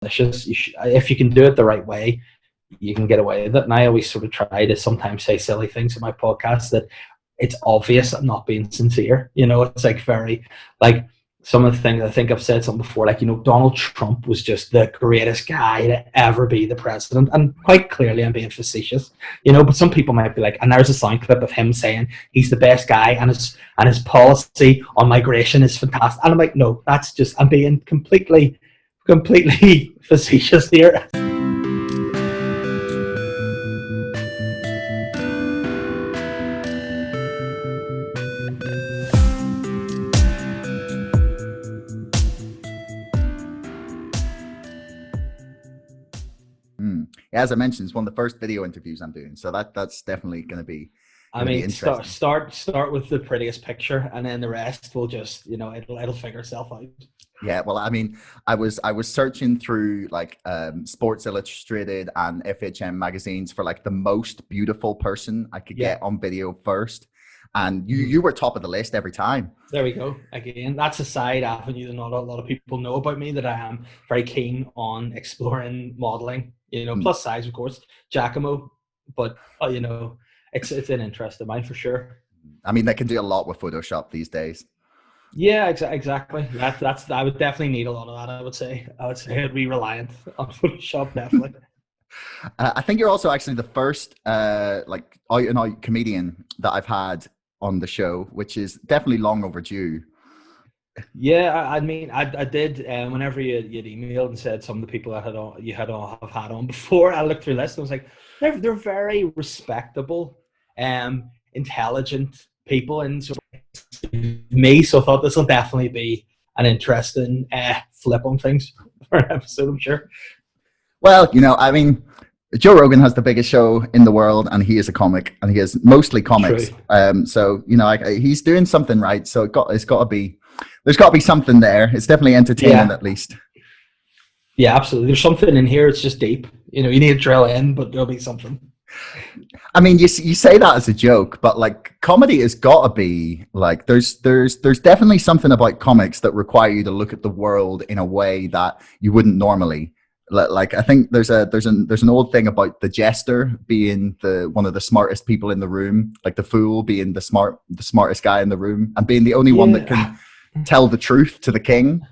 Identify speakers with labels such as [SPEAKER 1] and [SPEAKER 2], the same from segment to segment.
[SPEAKER 1] malicious. If you can do it the right way, you can get away with it. And I always sort of try to sometimes say silly things in my podcast that it's obvious I'm not being sincere. It's like very, like, some of the things, I think I've said something before, like, Donald Trump was just the greatest guy to ever be the president. And quite clearly I'm being facetious, but some people might be like, and there's a sound clip of him saying he's the best guy and his policy on migration is fantastic. And I'm like, no, that's just, I'm being completely facetious here.
[SPEAKER 2] As I mentioned, it's one of the first video interviews I'm doing, so that's definitely going to be.
[SPEAKER 1] Start with the prettiest picture, and then the rest will just, it'll figure itself out.
[SPEAKER 2] Yeah, well, I mean, I was searching through like Sports Illustrated and FHM magazines for like the most beautiful person I could get on video first, and you were top of the list every time.
[SPEAKER 1] There we go. Again, that's a side avenue that not a lot of people know about me, that I am very keen on exploring modeling. Plus size, of course, Giacomo, but it's an interest of mine for sure.
[SPEAKER 2] I mean, they can do a lot with Photoshop these days.
[SPEAKER 1] Yeah, exactly. That's I would definitely need a lot of that. I would say I'd be reliant on Photoshop, definitely.
[SPEAKER 2] I think you're also actually the first like out and out comedian that I've had on the show, which is definitely long overdue.
[SPEAKER 1] Yeah, I mean, I did. Whenever you'd emailed and said some of the people that have had on before, I looked through the list and I was like, they're very respectable, intelligent people, and so me. So I thought this will definitely be an interesting flip on things for an episode, I'm sure.
[SPEAKER 2] Well, I mean, Joe Rogan has the biggest show in the world, and he is a comic, and he has mostly comics. True. So he's doing something right. So it's got to be. There's got to be something there. It's definitely entertaining, at least.
[SPEAKER 1] Yeah, absolutely. There's something in here. It's just deep. You need to drill in, but there'll be something.
[SPEAKER 2] I mean, you say that as a joke, but like comedy has got to be like there's definitely something about comics that require you to look at the world in a way that you wouldn't normally. Like I think there's an old thing about the jester being one of the smartest people in the room, like the fool being the smartest guy in the room, and being the only one that can tell the truth to the king.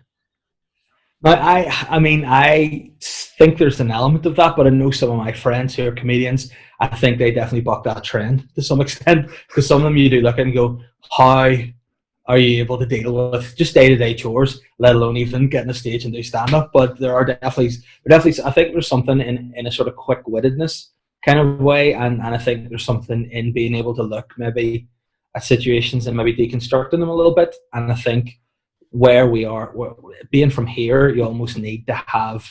[SPEAKER 1] But I mean, I think there's an element of that, but I know some of my friends who are comedians, I think they definitely buck that trend to some extent, because some of them you do look and go, how are you able to deal with just day-to-day chores, let alone even getting a stage and do stand-up? But there are definitely, I think there's something in a sort of quick-wittedness kind of way, and I think there's something in being able to look maybe at situations and maybe deconstructing them a little bit. And I think where we are, being from here, you almost need to have,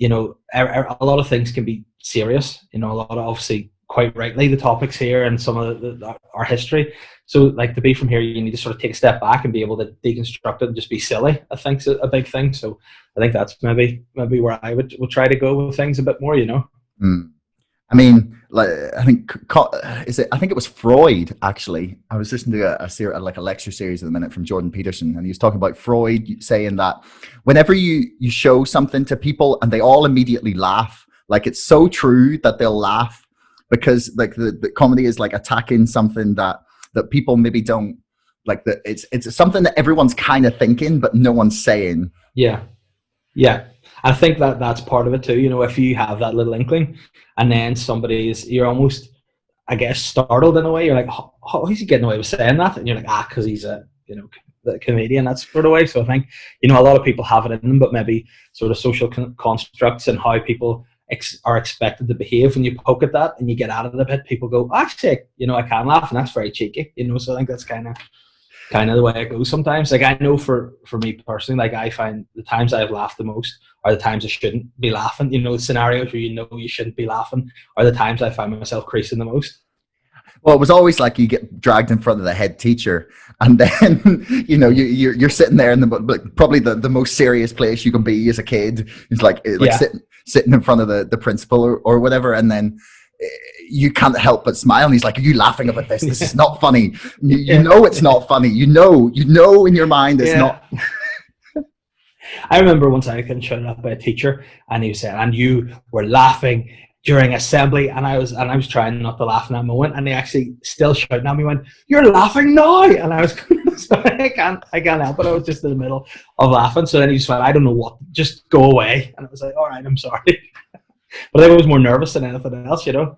[SPEAKER 1] a lot of things can be serious, a lot of, obviously, quite rightly, the topics here and some of our history. So like to be from here, you need to sort of take a step back and be able to deconstruct it and just be silly, I think is a big thing. So I think that's maybe where I would try to go with things a bit more,
[SPEAKER 2] I mean, like I think it was Freud, actually. I was listening to a lecture series at the minute from Jordan Peterson, and he was talking about Freud saying that whenever you show something to people and they all immediately laugh, like it's so true that they'll laugh, because like the comedy is like attacking something that people maybe don't like, that it's something that everyone's kind of thinking but no one's saying.
[SPEAKER 1] Yeah I think that's part of it too. If you have that little inkling and then you're almost, I guess, startled in a way. You're like, how is he getting away with saying that? And you're like, because he's a comedian, that sort of way. So I think a lot of people have it in them, but maybe sort of social constructs and how people are expected to behave, when you poke at that and you get at it a bit, people go, actually, I can laugh, and that's very cheeky, so I think that's kind of the way it goes sometimes. Like I know for me personally, like I find the times I've laughed the most are the times I shouldn't be laughing. The scenarios where you shouldn't be laughing are the times I find myself creasing the most.
[SPEAKER 2] Well, it was always like you get dragged in front of the head teacher, and then you're sitting there in probably the most serious place you can be as a kid. It's like sitting in front of the principal or whatever, and then you can't help but smile, and he's like, are you laughing about this? This is not funny. You know it's not funny. You know in your mind it's not.
[SPEAKER 1] I remember once I got shouted at by a teacher, and he was saying, "And you were laughing during assembly," and I was trying not to laugh in that moment, and he actually still shouting at me, went, "You're laughing now," and I was sorry, I can't help it. I was just in the middle of laughing. So then he just went, "I don't know what, just go away," and I was like, "All right, I'm sorry." But I was more nervous than anything else, you know.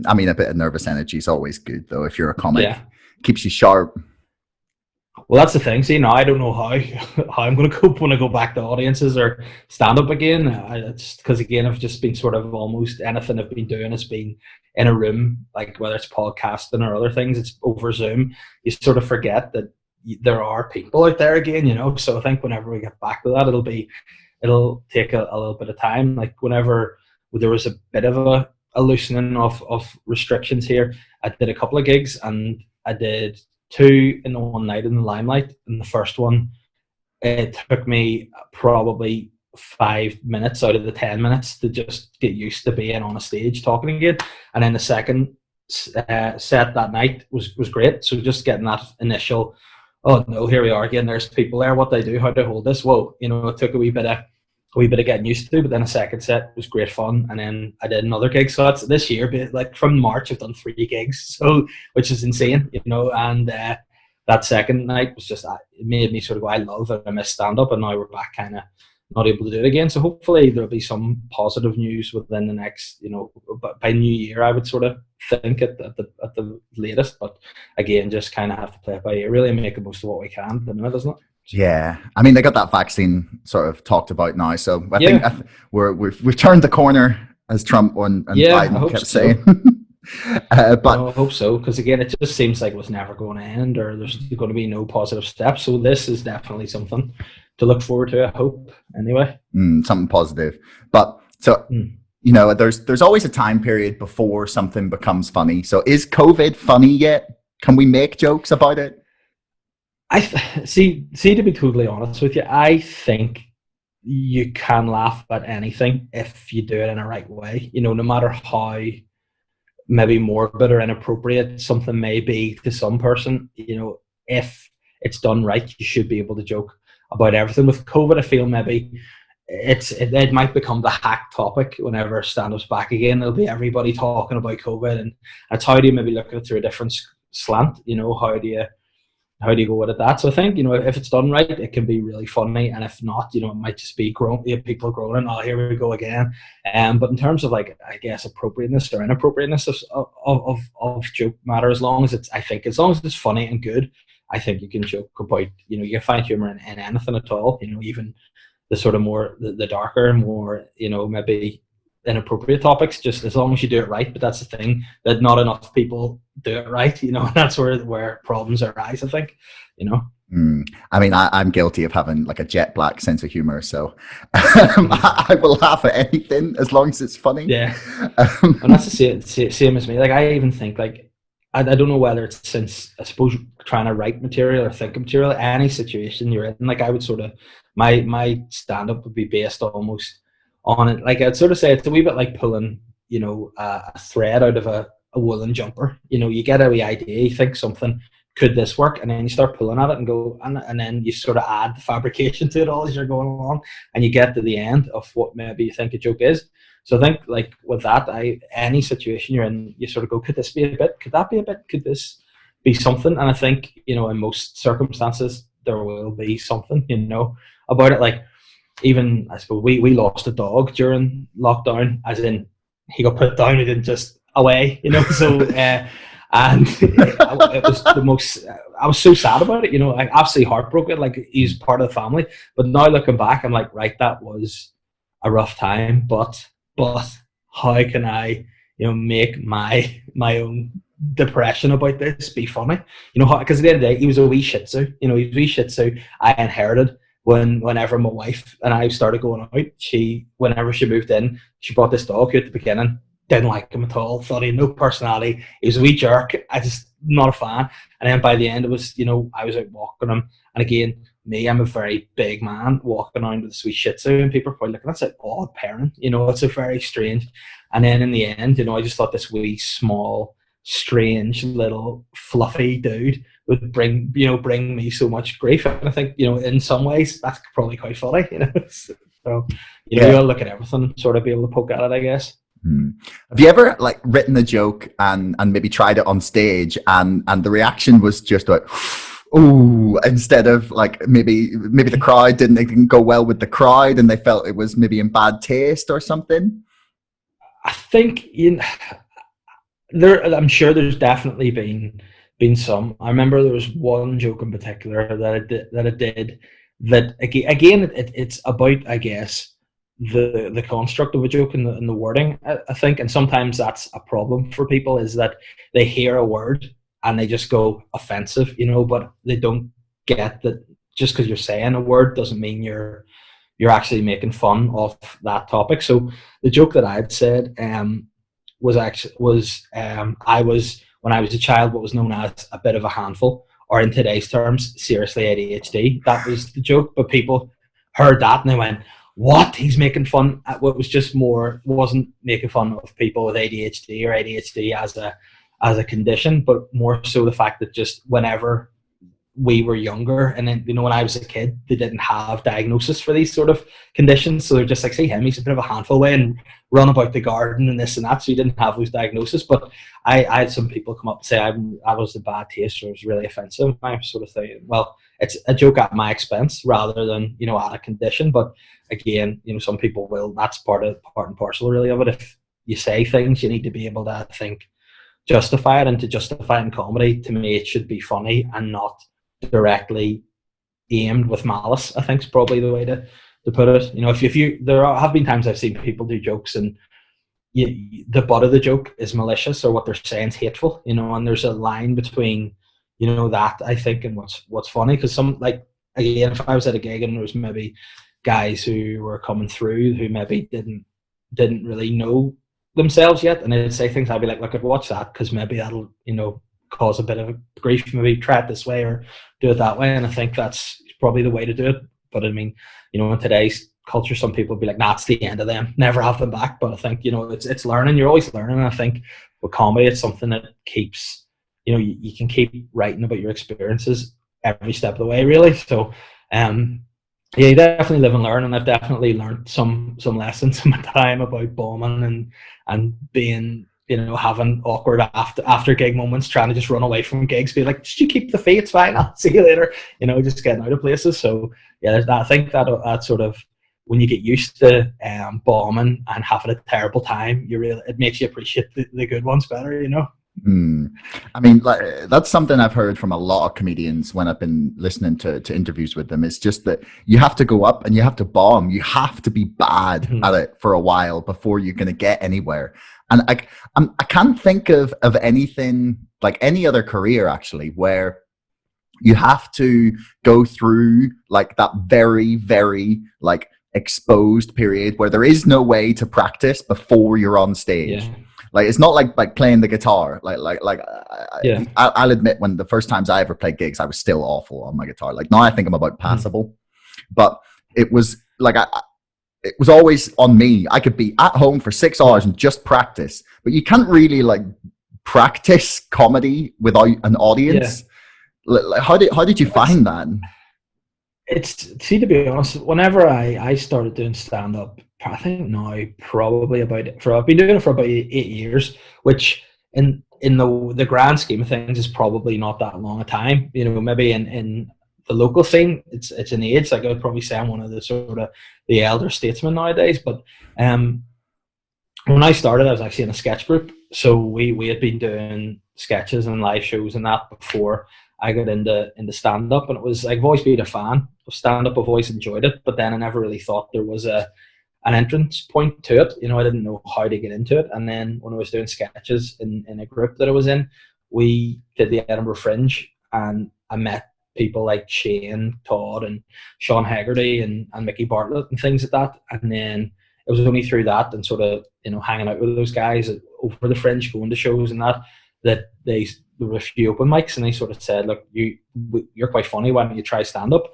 [SPEAKER 2] I mean, a bit of nervous energy is always good, though. If you're a comic,
[SPEAKER 1] Yeah.
[SPEAKER 2] keeps you sharp.
[SPEAKER 1] Well, that's the thing. See, now I don't know how I'm going to cope when I go back to audiences or stand up again. It's because again, I've just been sort of almost anything I've been doing has been in a room, like whether it's podcasting or other things. It's over Zoom. You sort of forget that there are people out there again, you know. So I think whenever we get back to that, it'll take a little bit of time. Like whenever there was a bit of a loosening of restrictions here, I did a couple of gigs, and I did two in the one night in the Limelight. And the first one, it took me probably 5 minutes out of the 10 minutes to just get used to being on a stage talking again. And then the second set that night was great. So just getting that initial, oh no, here we are again, there's people there, what do I do, how do I hold this, whoa, you know, it took a wee bit of getting used to, but then a second set was great fun, and then I did another gig. So that's this year, but like from March, I've done 3 gigs, so which is insane, you know. And that second night was just it made me sort of go, I love it, I miss stand up, and now we're back, kind of not able to do it again. So hopefully there'll be some positive news within the next, you know, by New Year, I would sort of think at the latest. But again, just kind of have to play it by ear, really, and make the most of what we can at the minute, isn't it?
[SPEAKER 2] Yeah, I mean, they got that vaccine sort of talked about now, so I think we've turned the corner, as Trump and Biden kept saying. But
[SPEAKER 1] I hope so, because again, it just seems like it was never going to end, or there's going to be no positive steps. So this is definitely something to look forward to, I hope. Anyway,
[SPEAKER 2] something positive. But so you know, there's always a time period before something becomes funny. So is COVID funny yet? Can we make jokes about it?
[SPEAKER 1] I see. To be totally honest with you, I think you can laugh at anything if you do it in a right way. You know, no matter how maybe morbid or inappropriate something may be to some person, you know, if it's done right, you should be able to joke about everything. With COVID, I feel maybe it might become the hack topic whenever stand-up's back again. There'll be everybody talking about COVID, and it's how do you maybe look at it through a different slant? You know, how do you go with that? So I think, you know, if it's done right, it can be really funny, and if not, you know, it might just be people groaning, oh, here we go again. But in terms of, like, I guess appropriateness or inappropriateness of joke matter, as long as it's funny and good, I think you can joke about, you know, you can find humor in anything at all. You know, even the sort of more the darker, more, you know, maybe inappropriate topics, just as long as you do it right. But that's the thing, that not enough people do it right, you know, and that's where problems arise, I think, you know.
[SPEAKER 2] I mean, I'm guilty of having like a jet black sense of humor, so I will laugh at anything as long as it's funny.
[SPEAKER 1] Yeah. And that's the same as me. Like, I even think, like, I don't know whether it's since, I suppose, trying to write material or think of material, any situation you're in, like, I would sort of, my stand-up would be based almost on it. Like, I'd sort of say it's a wee bit like pulling, you know, a thread out of a woolen jumper. You know, you get a wee idea, you think something, could this work? And then you start pulling at it and go, and then you sort of add the fabrication to it all as you're going along, and you get to the end of what maybe you think a joke is. So I think, like, with that, any situation you're in, you sort of go, could this be a bit? Could that be a bit? Could this be something? And I think, you know, in most circumstances, there will be something, you know, about it. Like, even, I suppose, we lost a dog during lockdown, as in he got put down, he didn't just away, you know. So and it was the most, I was so sad about it, you know, like, absolutely heartbroken. Like, he's part of the family, but now looking back, I'm like, right, that was a rough time, but how can I, you know, make my own depression about this be funny, you know, because at the end of the day, he was a wee shih tzu, you know, he was a wee shih tzu I inherited. Whenever my wife and I started going out, whenever she moved in, she brought this dog who at the beginning didn't like him at all, thought he had no personality, he was a wee jerk, I just not a fan. And then by the end, it was, you know, I was out walking him, and again, I'm a very big man walking around with a sweet shih tzu, and people are probably looking, that's an odd parent, you know, it's a very strange. And then in the end, you know, I just thought this wee small strange little fluffy dude would bring me so much grief. And I think, in some ways that's probably quite funny, So, you
[SPEAKER 2] Yeah.
[SPEAKER 1] gotta look at everything and sort of be able to poke at it, I guess.
[SPEAKER 2] Have you ever like written a joke and maybe tried it on stage and the reaction was just like, oh, instead of like maybe the crowd didn't go well with the crowd and they felt it was maybe in bad taste or something?
[SPEAKER 1] I think I'm sure there's definitely been some. I remember there was one joke in particular that I did that again it's about, I guess, the construct of a joke and the wording. I think, and sometimes that's a problem for people, is that they hear a word and they just go offensive, but they don't get that just because you're saying a word doesn't mean you're actually making fun of that topic. So the joke that I had said I was, when I was a child, what was known as a bit of a handful, or in today's terms, seriously ADHD. That was the joke, but people heard that and they went, "What? He's making fun?" What was just more, wasn't making fun of people with ADHD or ADHD as a condition, but more so the fact that just whenever we were younger, and then when I was a kid, they didn't have diagnosis for these sort of conditions, so they're just like, "See him, he's a bit of a handful way and run about the garden and this and that." So you didn't have those diagnoses. But I had some people come up and say I was a bad taste or it was really offensive. I sort of think, well, it's a joke at my expense rather than at a condition. But again, some people will. That's part and parcel really of it. If you say things, you need to be able to, I think, justify it, and to justify it in comedy, to me, it should be funny and not directly aimed with malice. I think is probably the way to put it. Have been times I've seen people do jokes and the butt of the joke is malicious, or what they're saying is hateful, and there's a line between that, I think, and what's funny. Because some, like, again, if I was at a gig and there was maybe guys who were coming through who maybe didn't really know themselves yet, and they'd say things, I'd be like, "Look, I'd watch that because maybe that'll cause a bit of grief. Maybe try it this way or do it that way." And I think that's probably the way to do it. But I mean, in today's culture, some people would be like, "Nah, it's the end of them. Never have them back." But I think it's learning. You're always learning. And I think with comedy, it's something that keeps you can keep writing about your experiences every step of the way, really. So, yeah, you definitely live and learn, and I've definitely learned some lessons in my time about bombing and being, having awkward after gig moments, trying to just run away from gigs, be like, "Just you keep the fee, it's fine, I'll see you later," just getting out of places. So yeah, there's that. I think that sort of, when you get used to bombing and having a terrible time, it makes you appreciate the good ones better,
[SPEAKER 2] I mean, like, that's something I've heard from a lot of comedians when I've been listening to interviews with them. It's just that you have to go up and you have to bomb. You have to be bad at it for a while before you're going to get anywhere. And I can't think of anything like any other career actually where you have to go through like that very, very like exposed period where there is no way to practice before you're on stage.
[SPEAKER 1] Yeah.
[SPEAKER 2] Like, it's not like playing the guitar.
[SPEAKER 1] Yeah.
[SPEAKER 2] I'll admit, when the first times I ever played gigs, I was still awful on my guitar. Like, now I think I'm about passable, but it was like it was always on me. I could be at home for 6 hours and just practice, but you can't really like practice comedy without an audience. Yeah. Like, how did you find that?
[SPEAKER 1] See, to be honest, whenever I started doing stand up, I think now probably I've been doing it for about 8 years, which in the grand scheme of things is probably not that long a time. Maybe in the local scene, it's an age. Like, I would probably say I'm one of the sort of the elder statesmen nowadays. But when I started, I was actually in a sketch group, so we had been doing sketches and live shows and that before I got into stand up, and it was like, I've always been a fan of stand up. I've always enjoyed it, but then I never really thought there was an entrance point to it. I didn't know how to get into it. And then when I was doing sketches in a group that I was in, we did the Edinburgh Fringe, and I met people like Shane Todd and Sean Haggerty and Mickey Bartlett and things like that. And then it was only through that and sort of hanging out with those guys over the Fringe, going to shows and that there were a few open mics, and they sort of said, "Look, you're quite funny, why don't you try stand up?"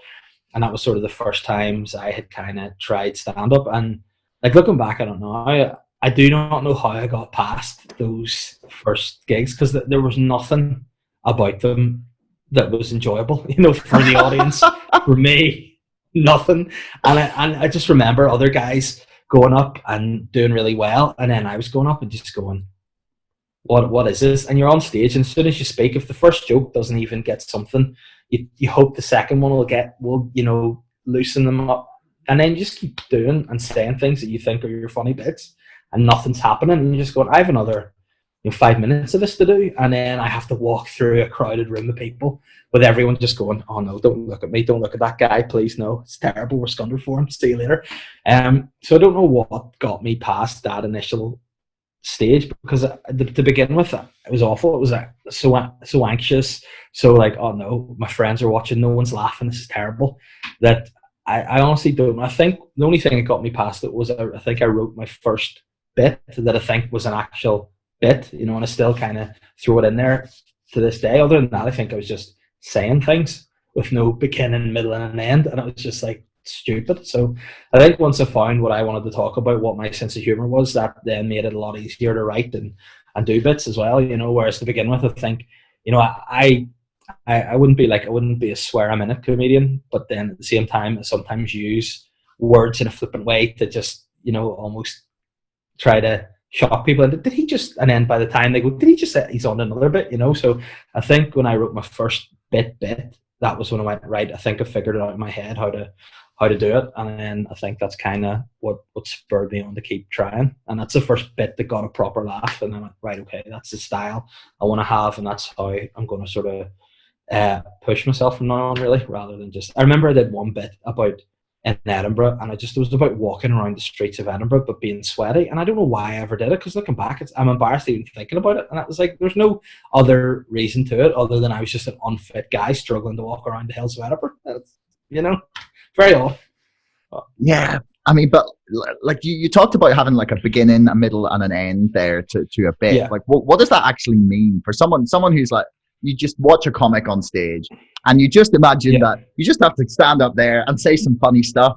[SPEAKER 1] And that was sort of the first times I had kind of tried stand up. And like, looking back, I don't know, I do not know how I got past those first gigs, because there was nothing about them that was enjoyable, for the audience. For me, nothing. And I just remember other guys going up and doing really well, and then I was going up and just going, what is this? And you're on stage, and as soon as you speak, if the first joke doesn't even get something, you hope the second one will loosen them up, and then you just keep doing and saying things that you think are your funny bits, and nothing's happening, and you're just going, I have another 5 minutes of this to do, and then I have to walk through a crowded room of people with everyone just going, oh no, don't look at me, don't look at that guy, please, no, it's terrible, we're scundered for him, see you later. So I don't know what got me past that initial stage, because to begin with, it was awful. It was so anxious, so like, oh no, my friends are watching, no one's laughing, this is terrible, that I honestly don't. I think the only thing that got me past it was I think I wrote my first bit that I think was an actual bit, and I still kind of throw it in there to this day. Other than that, I think I was just saying things with no beginning, middle, and an end, and it was just like stupid. So I think once I found what I wanted to talk about, what my sense of humor was, that then made it a lot easier to write and do bits as well. Whereas to begin with, I think I wouldn't be a swear a minute comedian, but then at the same time, I sometimes use words in a flippant way to just almost try to shock people. And did he just? And then by the time they go, did he just say he's on another bit? So I think when I wrote my first bit, that was when I went, right, I think I figured it out in my head how to do it, and then I think that's kind of what spurred me on to keep trying. And that's the first bit that got a proper laugh, and I went, right, okay, that's the style I want to have, and that's how I'm going to sort of push myself from now on, really, rather than just. I remember I did one bit about in Edinburgh, and it was about walking around the streets of Edinburgh but being sweaty, and I don't know why I ever did it, because looking back, I'm embarrassed even thinking about it, and it was like, there's no other reason to it other than I was just an unfit guy struggling to walk around the hills of Edinburgh. Very odd.
[SPEAKER 2] Yeah, I mean, but like you talked about having like a beginning, a middle, and an end there to a bit.
[SPEAKER 1] Yeah.
[SPEAKER 2] Like, what does that actually mean for someone who's like, you just watch a comic on stage and you just imagine that you just have to stand up there and say some funny stuff,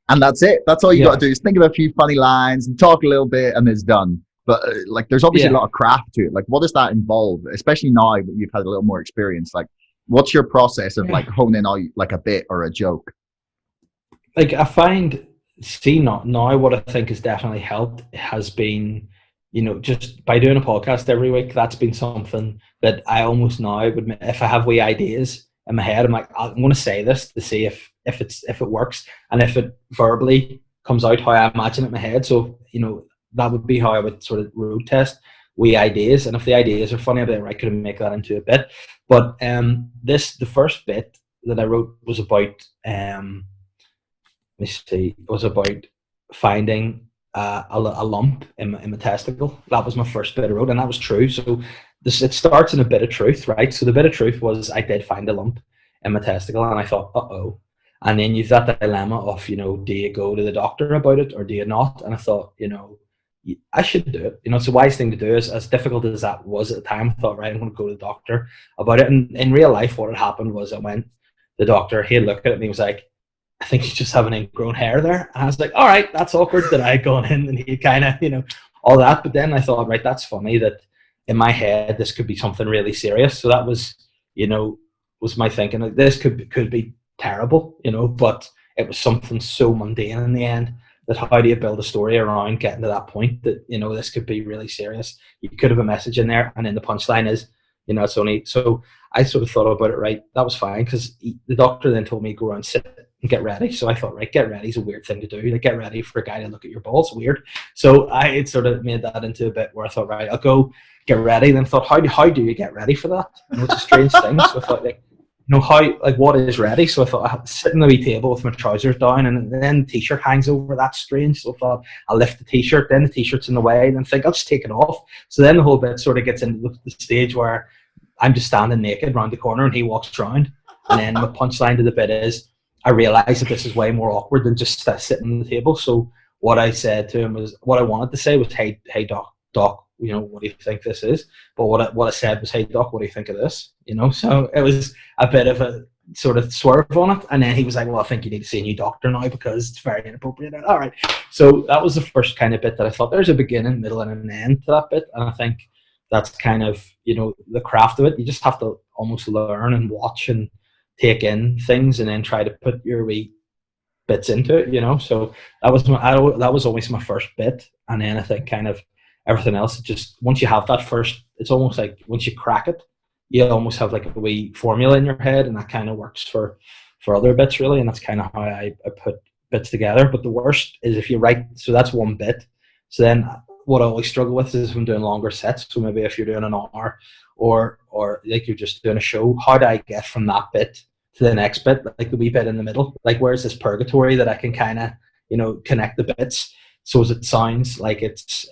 [SPEAKER 2] and that's it. That's all you got to do is think of a few funny lines and talk a little bit, and it's done. But like, there's obviously a lot of craft to it. Like, what does that involve? Especially now that you've had a little more experience. Like, what's your process of like honing out like a bit or a joke?
[SPEAKER 1] Like, I find, now what I think has definitely helped has been, just by doing a podcast every week. That's been something that I almost now would, if I have wee ideas in my head, I'm like, I'm going to say this to see if it works, and if it verbally comes out how I imagine it in my head. So that would be how I would sort of road test wee ideas, and if the ideas are funny, I'd be like, right, could I make that into a bit? But the first bit that I wrote was about it was about finding a lump in my testicle. That was my first bit I wrote, and that was true. So it starts in a bit of truth, right? So the bit of truth was I did find a lump in my testicle, and I thought, uh-oh. And then you've that dilemma of, do you go to the doctor about it or do you not? And I thought, I should do it. It's a wise thing to do. As difficult as that was at the time, I thought, right, I'm going to go to the doctor about it. And in real life, what had happened was I went to the doctor, he looked at it and he was like, I think you just have an ingrown hair there. And I was like, all right, that's awkward that I had gone in, and he kind of, all that. But then I thought, right, that's funny that in my head, this could be something really serious. So that was, was my thinking. Like, this could be terrible, but it was something so mundane in the end, that how do you build a story around getting to that point that, this could be really serious. You could have a message in there, and then the punchline is, it's only. So I sort of thought about it, right, that was fine, because the doctor then told me to go around, sit and get ready. So I thought, right, get ready is a weird thing to do. Like, get ready for a guy to look at your balls, weird. So I sort of made that into a bit where I thought, right, I'll go get ready. Then thought, how do you get ready for that? It's a strange thing. So I thought, like, what is ready? So I thought, I sit on the wee table with my trousers down, and then the t-shirt hangs over. That's strange. So I thought, I'll lift the t-shirt, then the t-shirt's in the way, and then think, I'll just take it off. So then the whole bit sort of gets into the stage where I'm just standing naked around the corner, and he walks around. And then the punchline to the bit is, I realised that this is way more awkward than just sitting on the table. So what I said to him was, what I wanted to say was, hey doc, what do you think this is? But what I said was, hey doc, what do you think of this? So it was a bit of a sort of swerve on it. And then he was like, well, I think you need to see a new doctor now because it's very inappropriate. All right. So that was the first kind of bit that I thought there's a beginning, middle, and an end to that bit. And I think that's kind of, the craft of it. You just have to almost learn and watch and take in things and then try to put your wee bits into it. So that was always my first bit. And then I think kind of everything else, just once you have that first, it's almost like once you crack it, you almost have like a wee formula in your head, and that kind of works for other bits really. And that's kind of how I put bits together. But the worst is if you write, so that's one bit. So then what I always struggle with is if I'm doing longer sets. So maybe if you're doing an hour or like you're just doing a show, how do I get from that bit to the next bit, like the wee bit in the middle? Like where's this purgatory that I can kind of, connect the bits so as it sounds like it's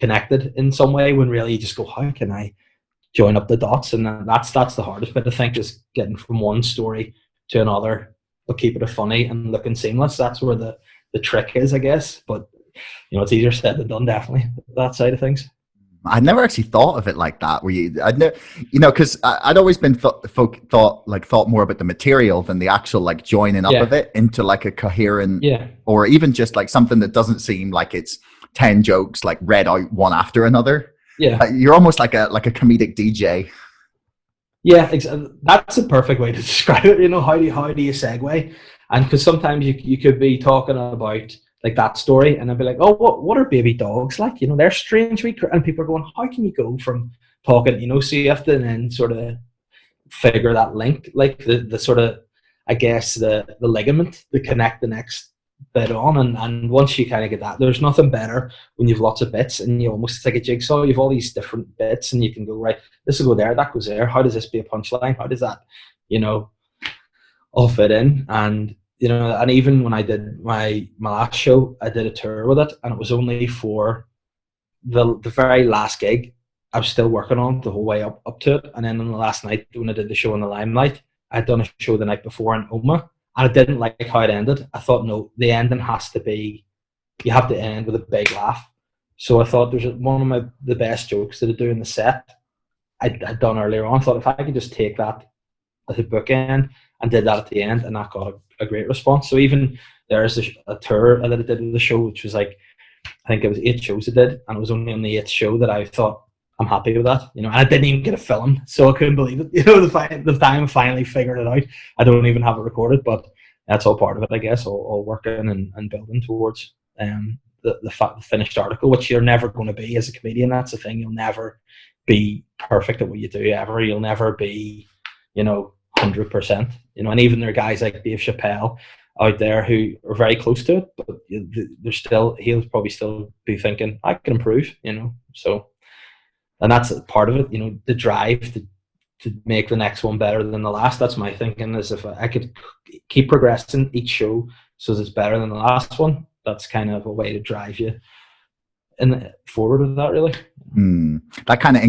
[SPEAKER 1] connected in some way, when really you just go, how can I join up the dots? And that's the hardest bit, I think, is getting from one story to another, but keeping it funny and looking seamless. That's where the trick is, I guess. But it's easier said than done, definitely, that side of things.
[SPEAKER 2] I never actually thought of it like that. Because I'd always been thought more about the material than the actual like joining up of it into like a coherent, or even just like something that doesn't seem like it's 10 jokes like read out one after another.
[SPEAKER 1] Yeah,
[SPEAKER 2] you're almost like a comedic DJ.
[SPEAKER 1] Yeah, that's a perfect way to describe it. How do you segue? And because sometimes you could be talking about like that story, and I'd be like, oh, what are baby dogs like? They're strange, and people are going, how can you go from talking? So you have to then sort of figure that link, like the sort of, I guess, the ligament to connect the next bit on, and once you kind of get that, there's nothing better when you've lots of bits and you almost, it's like a jigsaw. You've all these different bits and you can go, right, this will go there, that goes there. How does this be a punchline? How does that, all fit in? And and even when I did my last show, I did a tour with it, and it was only for the very last gig. I was still working on it the whole way up to it, and then on the last night when I did the show in the Limelight, I'd done a show the night before in Oma, and I didn't like how it ended. I thought, no, the ending has to be, you have to end with a big laugh. So I thought there's one of the best jokes that I do in the set I'd done earlier on. I thought if I could just take that as a bookend and did that at the end, and that got a great response. So even there's a tour that I did with the show, which was like, I think it was 8 shows I did, and it was only on the 8th show that I thought, I'm happy with that, and I didn't even get a film, so I couldn't believe it. The time I finally figured it out, I don't even have it recorded, but that's all part of it, I guess, all working and building towards the finished article, which you're never going to be as a comedian. That's the thing, you'll never be perfect at what you do ever. You'll never be, 100%, and even there are guys like Dave Chappelle out there who are very close to it, but he'll probably still be thinking, I can improve, so. And that's part of it, the drive to make the next one better than the last. That's my thinking, is if I could keep progressing each show so that it's better than the last one, that's kind of a way to drive you forward with that, really.
[SPEAKER 2] That kind of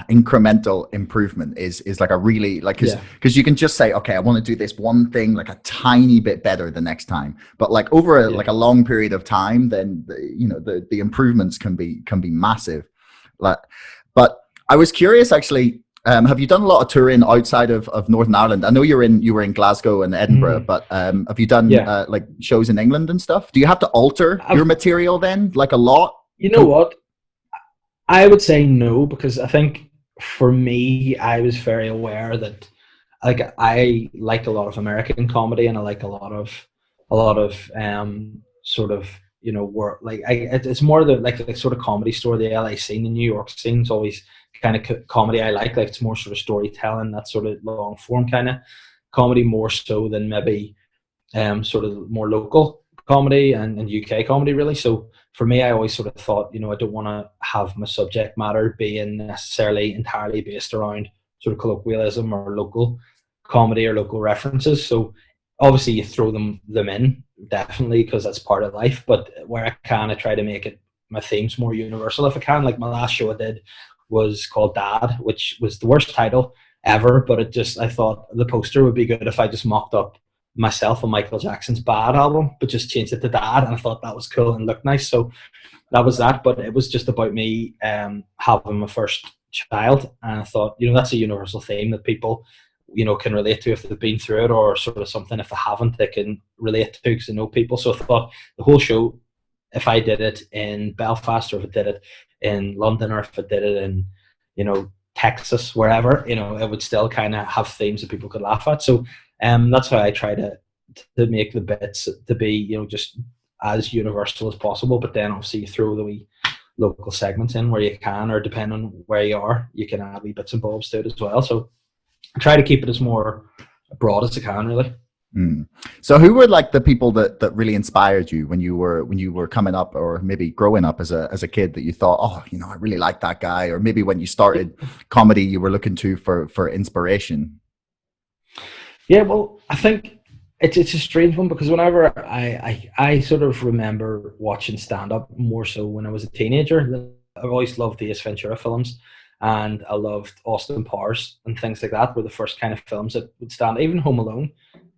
[SPEAKER 2] incremental improvement is like a really, like, because you can just say, okay, I want to do this one thing like a tiny bit better the next time, but like over like a long period of time, then the improvements can be massive. But I was curious, actually, have you done a lot of touring outside of Northern Ireland? I know you were in Glasgow and Edinburgh, but have you done like shows in England and stuff? Do you have to alter your material then, like a lot?
[SPEAKER 1] You know what? I would say no, because I think for me, I was very aware that like I like a lot of American comedy, and I like a lot of sort of work, like it's more the like sort of comedy store. The LA scene, the New York scene is always kind of comedy I like it's more sort of storytelling, that sort of long form kind of comedy, more so than maybe sort of more local comedy and UK comedy, really. So for me, I always sort of thought, I don't want to have my subject matter being necessarily entirely based around sort of colloquialism or local comedy or local references. So obviously you throw them in, definitely, because that's part of life, but where I can, I try to make it, my themes more universal if I can. Like my last show I did was called Dad, which was the worst title ever, but I thought the poster would be good if I just mocked up myself on Michael Jackson's Bad album, but just changed it to Dad, and I thought that was cool and looked nice. So that was that, but it was just about me having my first child, and I thought, that's a universal theme that people can relate to if they've been through it, or sort of something if they haven't, they can relate to because they know people. So I thought the whole show, if I did it in Belfast, or if I did it in London, or if I did it in, Texas, wherever, it would still kind of have themes that people could laugh at. So that's how I try to make the bits to be, just as universal as possible. But then obviously you throw the wee local segments in where you can, or depending on where you are, you can add wee bits and bobs to it as well. So I try to keep it as more broad as I can, really.
[SPEAKER 2] Mm. So who were like the people that really inspired you when you were coming up, or maybe growing up as a kid, that you thought, oh, I really like that guy? Or maybe when you started comedy, you were looking to for inspiration.
[SPEAKER 1] Yeah, well, I think it's a strange one, because whenever I sort of remember watching stand up more so when I was a teenager. I always loved the Ace Ventura films, and I loved Austin Powers and things like that, were the first kind of films that would stand. Even Home Alone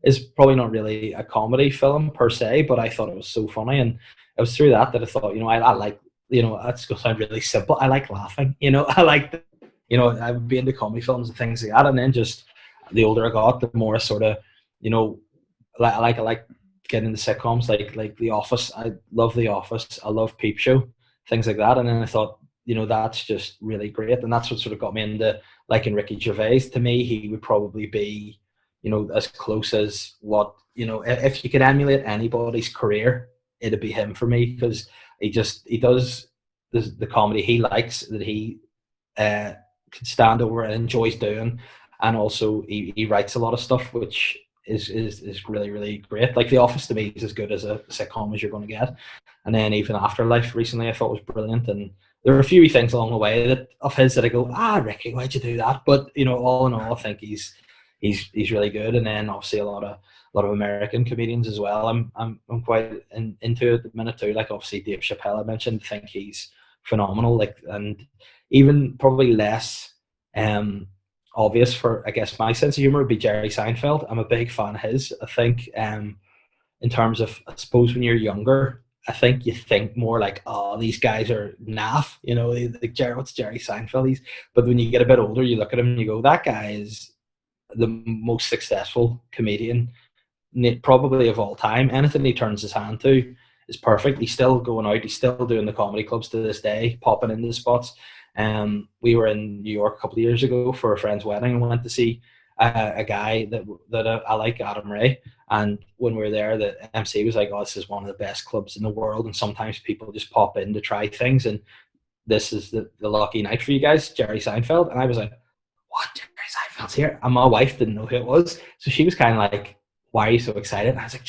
[SPEAKER 1] is probably not really a comedy film per se, but I thought it was so funny, and it was through that I thought, I like, that's going to sound really simple, I like laughing, I like, I would be into comedy films and things like that. And then just the older I got, the more I sort of, I like getting into sitcoms like The Office. I love The Office. I love Peep Show, things like that. And then I thought, that's just really great. And that's what sort of got me into liking Ricky Gervais. To me, he would probably be, as close as what, if you could emulate anybody's career, it'd be him for me, because he does the comedy he likes, that he can stand over and enjoys doing. And also he writes a lot of stuff, which is really, really great. Like The Office to me is as good as a sitcom as you're going to get. And then even Afterlife recently I thought was brilliant. And there are a few things along the way of his that I go, Ricky, why'd you do that? But all in all, I think he's really good. And then obviously a lot of American comedians as well. I'm quite into it at the minute too. Like obviously Dave Chappelle I mentioned, I think he's phenomenal. Like, and even probably less obvious for, I guess, my sense of humor would be Jerry Seinfeld. I'm a big fan of his. I think in terms of, I suppose when you're younger, I think you think more like, oh, these guys are naff, like what's Jerry Seinfeld? But when you get a bit older, you look at him and you go, that guy is the most successful comedian probably of all time. Anything he turns his hand to is perfect. He's still going out. He's still doing the comedy clubs to this day, popping into the spots. We were in New York a couple of years ago for a friend's wedding, and went to see a guy that I like, Adam Ray. And when we were there, the MC was like, "Oh, this is one of the best clubs in the world, and sometimes people just pop in to try things, and this is the lucky night for you guys, Jerry Seinfeld." And I was like, "What? Jerry Seinfeld's here?" And my wife didn't know who it was, so she was kind of like, "Why are you so excited?" And I was like,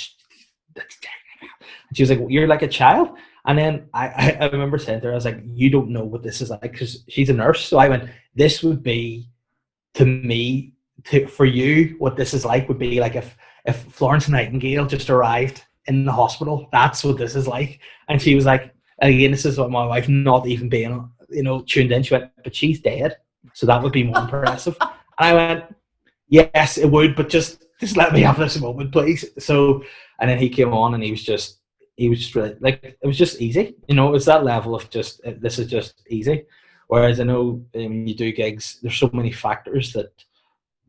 [SPEAKER 1] "That's Jerry." And she was like, well, "You're like a child." And then I remember saying to her, I was like, "You don't know what this is like," because she's a nurse. So I went, "This would be, to me, for you, what this is like would be like if Florence Nightingale just arrived in the hospital. That's what this is like." And she was like, again, this is what my wife, not even being, tuned in, she went, "But she's dead, so that would be more impressive." And I went, "Yes, it would, but just let me have this moment, please." So, and then he came on, and he was just really, like, it was just easy. It was that level of just, this is just easy. Whereas I know when you do gigs, there's so many factors that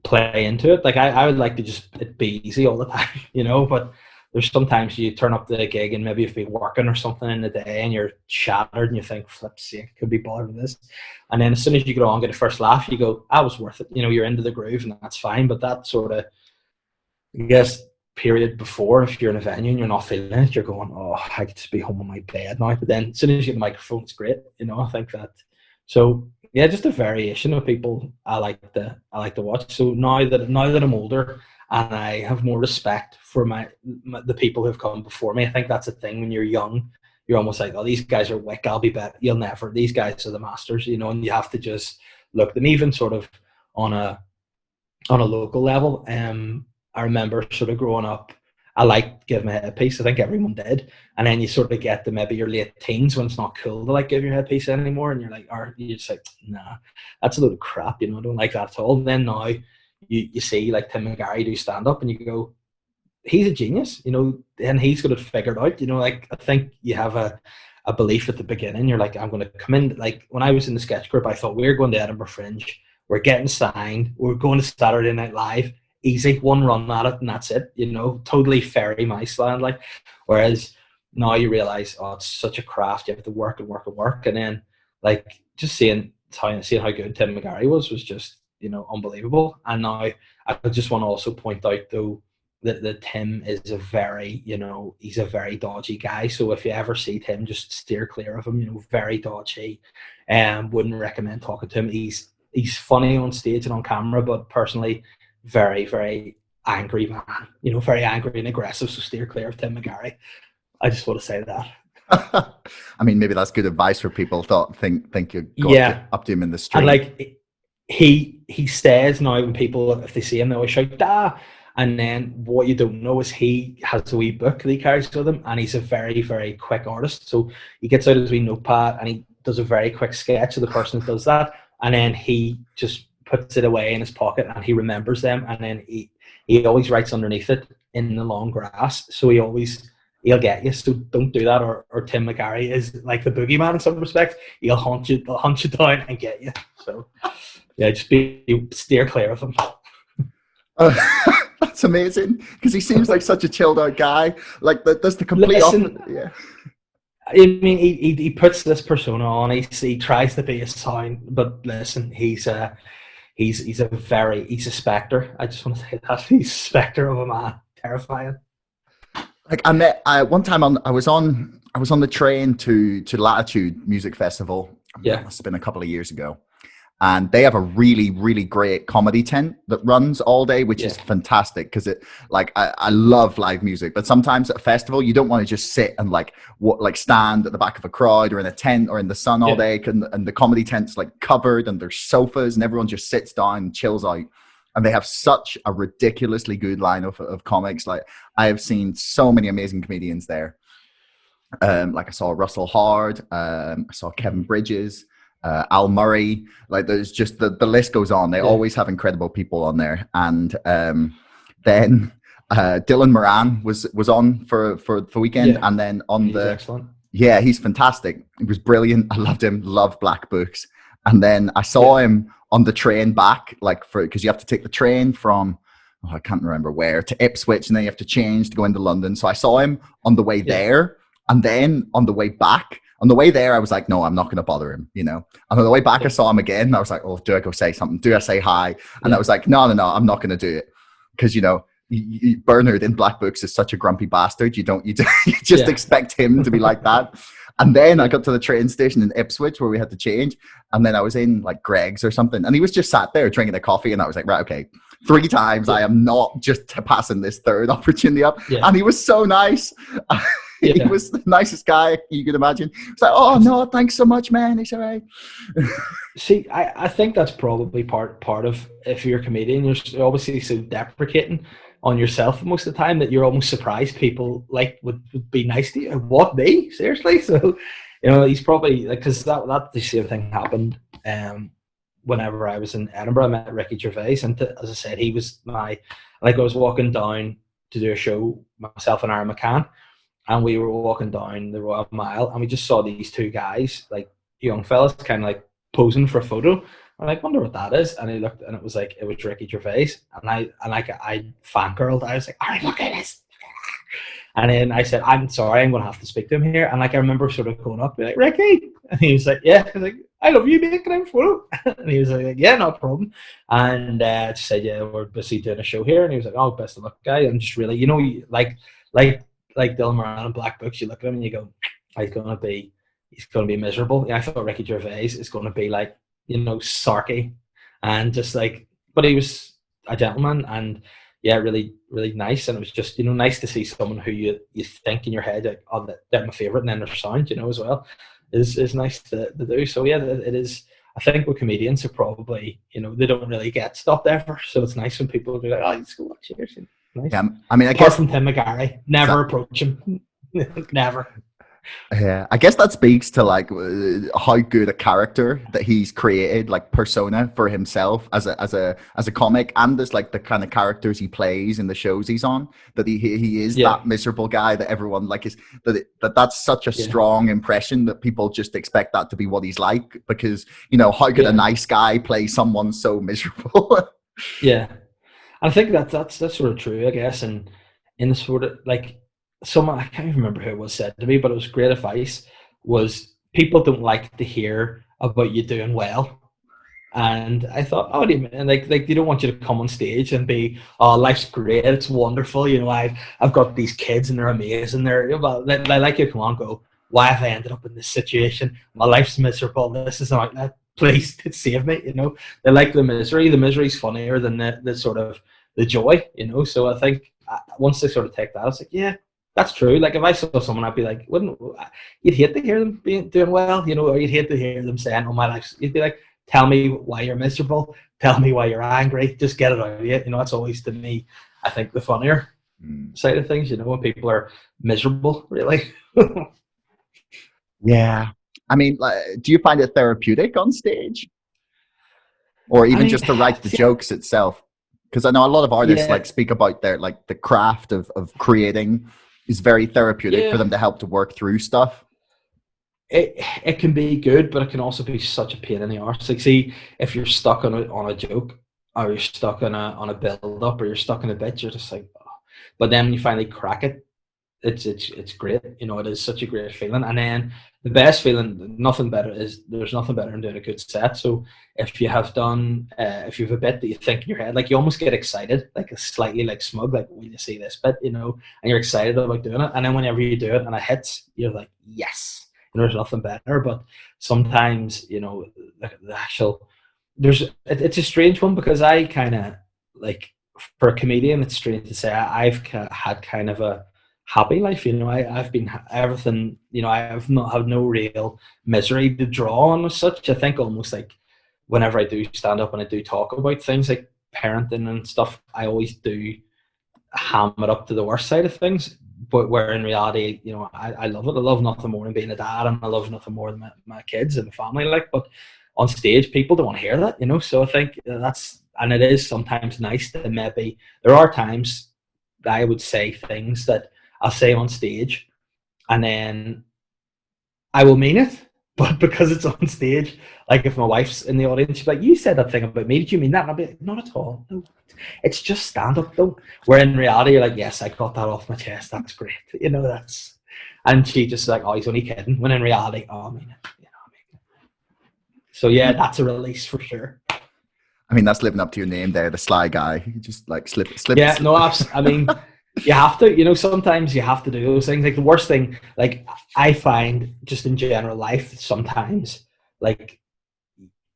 [SPEAKER 1] play into it. Like I would like to just it be easy all the time, but there's sometimes you turn up to a gig and maybe you've been working or something in the day and you're shattered and you think, flip's sake, I could be bothered with this. And then as soon as you go on, get a first laugh, you go, "I was worth it." You're into the groove, and that's fine. But that sort of, I guess, period before, if you're in a venue and you're not feeling it, you're going, "Oh, I could just be home on my bed now." But then as soon as you get the microphone, it's great. I think that. So yeah, just a variation of people I like to watch. So now that I'm older and I have more respect for the people who've come before me, I think that's a thing. When you're young, you're almost like, "Oh, these guys are wick, I'll be better." You'll never. These guys are the masters, and you have to just look at them. Even sort of on a local level. I remember sort of growing up, I liked giving a headpiece. I think everyone did. And then you sort of get to maybe your late teens when it's not cool to like give your headpiece anymore. And you're like, or you're just like, "Nah, that's a load of crap. I don't like that at all." And then now you see like Tim McGarry do stand up and you go, he's a genius, and he's got it figured out. Like I think you have a belief at the beginning. You're like, "I'm going to come in." Like when I was in the sketch group, I thought, we're going to Edinburgh Fringe. we're getting signed, we're going to Saturday Night Live, easy, one run at it, and that's it. Totally fairy mice land. Like, whereas now you realize, oh, it's such a craft. You have to work and work and work, and then like just seeing how good Tim McGarry was just unbelievable. And now I just want to also point out though that Tim is a very he's a very dodgy guy. So if you ever see Tim, just steer clear of him. Very dodgy, and wouldn't recommend talking to him. He's funny on stage and on camera, but personally, very, very angry man. Very angry and aggressive. So steer clear of Tim McGarry. I just want to say that.
[SPEAKER 2] I mean, maybe that's good advice for people think you go up to him in the street.
[SPEAKER 1] And like he says now, when people, if they see him, they always shout "da." And then what you don't know is he has a wee book that he carries with him, and he's a very, very quick artist. So he gets out his wee notepad and he does a very quick sketch of the person who does that, and then he just puts it away in his pocket and he remembers them, and then he always writes underneath it in the long grass. So he'll get you. So don't do that, or Tim McGarry is like the boogeyman in some respects. He'll hunt you down and get you. So yeah, just steer clear of him.
[SPEAKER 2] That's amazing, because he seems like such a chilled out guy. Like that's the complete opposite. Yeah.
[SPEAKER 1] I mean, he puts this persona on. He tries to be a sound, but listen, he's a spectre. I just want to say that he's a spectre of a man, terrifying.
[SPEAKER 2] Like I one time I was on the train to Latitude Music Festival.
[SPEAKER 1] Yeah,
[SPEAKER 2] it must have been a couple of years ago. And they have a really, really great comedy tent that runs all day, which is fantastic, because I love live music. But sometimes at a festival, you don't want to just sit and stand at the back of a crowd or in a tent or in the sun all day. And the comedy tent's like covered and there's sofas and everyone just sits down and chills out. And they have such a ridiculously good lineup of comics. Like, I have seen so many amazing comedians there. Like I saw Russell Hard, I saw Kevin Bridges. Al Murray, like there's just the list goes on. They always have incredible people on there. And then Dylan Moran was on for the weekend, and then he's excellent. Yeah, he's fantastic. He was brilliant. I loved him. Loved Black Books. And then I saw him on the train back, because you have to take the train from I can't remember where to Ipswich, and then you have to change to go into London. So I saw him on the way there, and then on the way back. On the way there, I was like, no, I'm not going to bother him, And on the way back, I saw him again. And I was like, oh, do I go say something? Do I say hi? And I was like, no, I'm not going to do it. Because, Bernard in Black Books is such a grumpy bastard. You just expect him to be like that. And then I got to the train station in Ipswich where we had to change. And then I was in like Greg's or something. And he was just sat there drinking a coffee. And I was like, right, okay, 3 times. I am not just passing this third opportunity up. Yeah. And he was so nice. He was the nicest guy you could imagine. It's like, oh no, thanks so much, man. It's all right.
[SPEAKER 1] See, I think that's probably part of, if you're a comedian, you're obviously so deprecating on yourself most of the time that you're almost surprised people would be nice to you. What, me? Seriously? So, he's probably, because that the same thing happened whenever I was in Edinburgh. I met Ricky Gervais, and as I said, he was I was walking down to do a show, myself and Aaron McCann. And we were walking down the Royal Mile, and we just saw these 2 guys, like young fellas, kind of like posing for a photo. I'm like, wonder what that is. And he looked, and it was Ricky Gervais. And I fangirled. I was like, all right, look at this. And then I said, I'm sorry, I'm going to have to speak to him here. And I remember sort of going up, be like, Ricky. And he was like, yeah. I was like, I love you, mate. Can I have a photo? And he was like, yeah, no problem. And just said, yeah, we're busy doing a show here. And he was like, oh, best of luck, guy. And just really, like Dylan Moran and Black Books, you look at him and you go, he's going to be miserable. Yeah, I thought Ricky Gervais is going to be like, sarky and just like, but he was a gentleman and really, really nice. And it was just, nice to see someone who you think in your head, like, oh, they're my favorite, and then their sound, as well, is nice to do. So yeah, it is. I think with comedians are probably, they don't really get stopped ever. So it's nice when people be like, oh, let's go watch yours. Nice.
[SPEAKER 2] Yeah, I mean, I
[SPEAKER 1] Apart
[SPEAKER 2] guess
[SPEAKER 1] from Tim McGarry, never approach him. Never.
[SPEAKER 2] Yeah, I guess that speaks to like how good a character that he's created, like persona for himself as a comic, and there's like the kind of characters he plays in the shows he's on. That he is
[SPEAKER 1] Yeah,
[SPEAKER 2] that miserable guy that everyone like is that's such a
[SPEAKER 1] yeah,
[SPEAKER 2] strong impression that people just expect that to be what he's like, because how could a
[SPEAKER 1] yeah,
[SPEAKER 2] nice guy play someone so miserable?
[SPEAKER 1] yeah. I think that's sort of true, I guess, and in the sort of like someone I can't even remember who it was said to me, but it was great advice. Was people don't like to hear about you doing well, and I thought, oh, and like they don't want you to come on stage and be, oh, life's great, it's wonderful. I've got these kids and they're amazing. Well, they like you to come on, and go, why have I ended up in this situation? My life's miserable. This is not that. Please save me. They like the misery. The misery's funnier than the sort of the joy. So I think once they sort of take that, it's like, yeah, that's true. Like if I saw someone, I'd be like, wouldn't you'd hate to hear them doing well, or you'd hate to hear them saying, "Oh, my life." You'd be like, tell me why you're miserable. Tell me why you're angry. Just get it out of you. That's always to me, I think, the funnier side of things. When people are miserable, really.
[SPEAKER 2] Yeah. I mean, like, do you find it therapeutic on stage, or
[SPEAKER 1] I
[SPEAKER 2] even
[SPEAKER 1] mean,
[SPEAKER 2] just to write the
[SPEAKER 1] see,
[SPEAKER 2] jokes itself? Because I know a lot of artists
[SPEAKER 1] yeah,
[SPEAKER 2] like speak about their like the craft of creating is very therapeutic for
[SPEAKER 1] yeah.
[SPEAKER 2] them to help to work through stuff.
[SPEAKER 1] It can be good, but it can also be such a pain in the arse. Like, see, if you're stuck on a joke, or you're stuck on a build up, or you're stuck in a bit, you're just like, oh. But then when you finally crack it, it's great. It is such a great feeling. And then the best feeling, there's nothing better than doing a good set. So if you have a bit that you think in your head, like you almost get excited, like a slightly like smug, like when you see this bit, and you're excited about doing it. And then whenever you do it and it hits, you're like, yes. There's nothing better. But sometimes, the actual it's a strange one, because I kind of like, for a comedian, it's strange to say I've had kind of a happy life. I've been everything. I have not had no real misery to draw on as such. I think almost like whenever I do stand up and I do talk about things like parenting and stuff, I always do ham it up to the worst side of things. But where in reality, I love it. I love nothing more than being a dad, and I love nothing more than my kids and family. But on stage, people don't want to hear that. So I think and it is sometimes nice that maybe there are times that I would say things that I'll say on stage, and then I will mean it, but because it's on stage, like if my wife's in the audience, she's like, "You said that thing about me. Did you mean that?" And I'll be like, "Not at all. No, it's just stand up, though." Where in reality, you're like, "Yes, I got that off my chest. That's great." That's. And she just like, "Oh, he's only kidding." When in reality, oh, I mean it. I mean it. So yeah, that's a release for sure.
[SPEAKER 2] I mean, that's living up to your name there, the Sly Guy. You just like slip.
[SPEAKER 1] Yeah, no, I mean, you have to, sometimes you have to do those things. Like the worst thing, like I find just in general life, sometimes, like,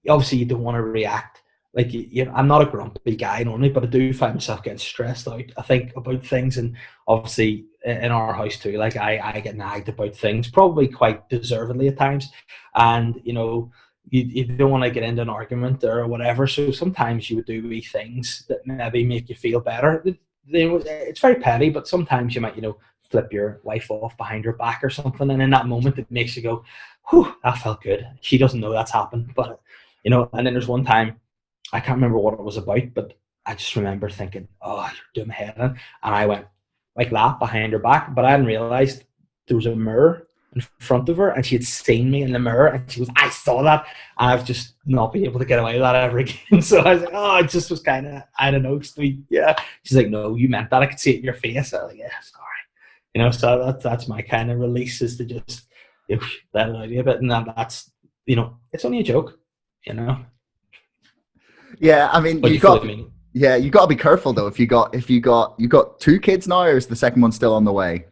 [SPEAKER 1] obviously you don't want to react. Like, I'm not a grumpy guy normally, but I do find myself getting stressed out, I think, about things. And obviously in our house too, like I get nagged about things, probably quite deservedly at times. And, you don't want to get into an argument or whatever. So sometimes you would do wee things that maybe make you feel better. It's very petty, but sometimes you might, flip your wife off behind her back or something. And in that moment, it makes you go, whew, that felt good. She doesn't know that's happened. But, and then there's one time, I can't remember what it was about, but I just remember thinking, oh, you're doing my head in. And I went like that behind her back, but I hadn't realized there was a mirror in front of her, and she had seen me in the mirror, and she goes, "I saw that," and I've just not been able to get away with that ever again. So I was like, oh, it just was kind of, I don't know, yeah. She's like, "No, you meant that. I could see it in your face." I was like, "Yeah, sorry." So that's my kind of release, is to just let it out a bit, and that's it's only a joke.
[SPEAKER 2] Yeah, I mean,
[SPEAKER 1] But
[SPEAKER 2] you
[SPEAKER 1] you fully
[SPEAKER 2] got
[SPEAKER 1] mean it.
[SPEAKER 2] yeah, you got to be careful though. If you got two kids now, or is the second one still on the way?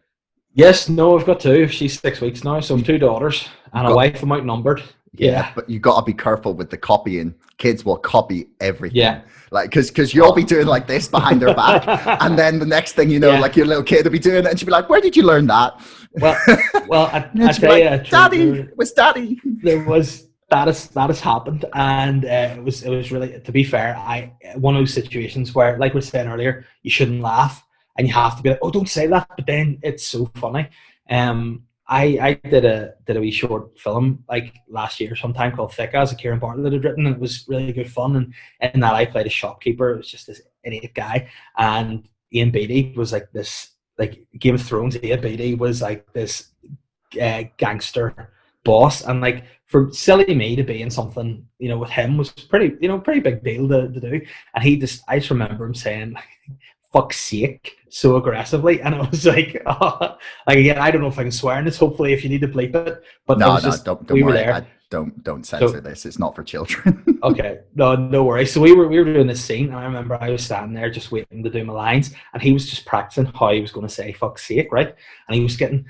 [SPEAKER 1] Yes, no, I've got two. She's 6 weeks now, so two daughters
[SPEAKER 2] You
[SPEAKER 1] and a
[SPEAKER 2] got
[SPEAKER 1] wife. I'm outnumbered.
[SPEAKER 2] Yeah,
[SPEAKER 1] Yeah,
[SPEAKER 2] but you got to be careful with the copying. Kids will copy everything,
[SPEAKER 1] yeah.
[SPEAKER 2] like because you'll be
[SPEAKER 1] Oh.
[SPEAKER 2] doing like this behind their back, and then the next thing you know,
[SPEAKER 1] Yeah.
[SPEAKER 2] like your little kid will be doing it, and she'll be like, "Where did you learn that?"
[SPEAKER 1] Well,
[SPEAKER 2] And then
[SPEAKER 1] I
[SPEAKER 2] she'll be
[SPEAKER 1] tell you
[SPEAKER 2] like,
[SPEAKER 1] a truth.
[SPEAKER 2] "Daddy, it was Daddy."
[SPEAKER 1] There was that has happened, and it was really, to be fair, one of those situations where, like we were saying earlier, you shouldn't laugh, and you have to be like, "Oh, don't say that," but then it's so funny. I did a wee short film like last year sometime called Thick As, a Kieran Bartlett had written, and it was really good fun. And in that I played a shopkeeper. It was just this idiot guy, and Ian Beattie was like this, like Game of Thrones. Ian Beattie was like this gangster boss, and like for silly me to be in something, with him was pretty big deal to do. And I just remember him saying, fuck's sake, so aggressively, and it was like, oh, like again, I don't know if I can swear in this. Hopefully, if you need to bleep it, but it
[SPEAKER 2] No,
[SPEAKER 1] was
[SPEAKER 2] no,
[SPEAKER 1] just
[SPEAKER 2] don't
[SPEAKER 1] we were
[SPEAKER 2] worry.
[SPEAKER 1] there.
[SPEAKER 2] Don't censor
[SPEAKER 1] So
[SPEAKER 2] this. It's not for children.
[SPEAKER 1] okay, no worries. So we were doing this scene, and I remember I was standing there just waiting to do my lines, and he was just practicing how he was going to say "fuck's sake," right? And he's going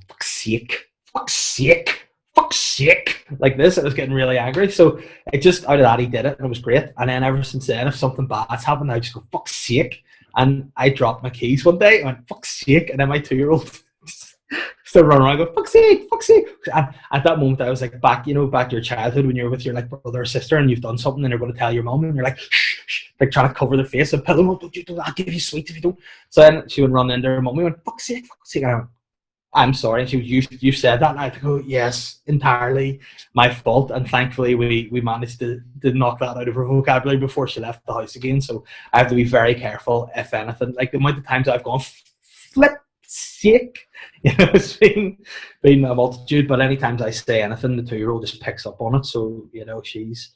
[SPEAKER 1] "fuck's sake, fuck's sake, fuck's sake," like this. I was getting really angry. So it just out of that he did it, and it was great. And then ever since then, if something bad's happened, I just go "fuck's sake." And I dropped my keys one day. I went "fuck's sake," and then my 2-year-old started running around, go "fuck's sake, fuck's sake." And at that moment, I was like, back to your childhood when you're with your like brother or sister, and you've done something, and you're going to tell your mom, and you're like, shh, shh, like trying to cover their face and pillow. "No, don't you do that? I'll give you sweets if you don't." So then she would run into her mum. We went "fuck's sake, fuck's sake." And I went, "I'm sorry." And she was, you said that, and I had to go, "Yes, entirely my fault." And thankfully, we managed to knock that out of her vocabulary before she left the house again. So I have to be very careful, if anything. Like the amount of times I've gone, "flip sake," it's been a multitude. But any times I say anything, the 2-year-old just picks up on it. So she's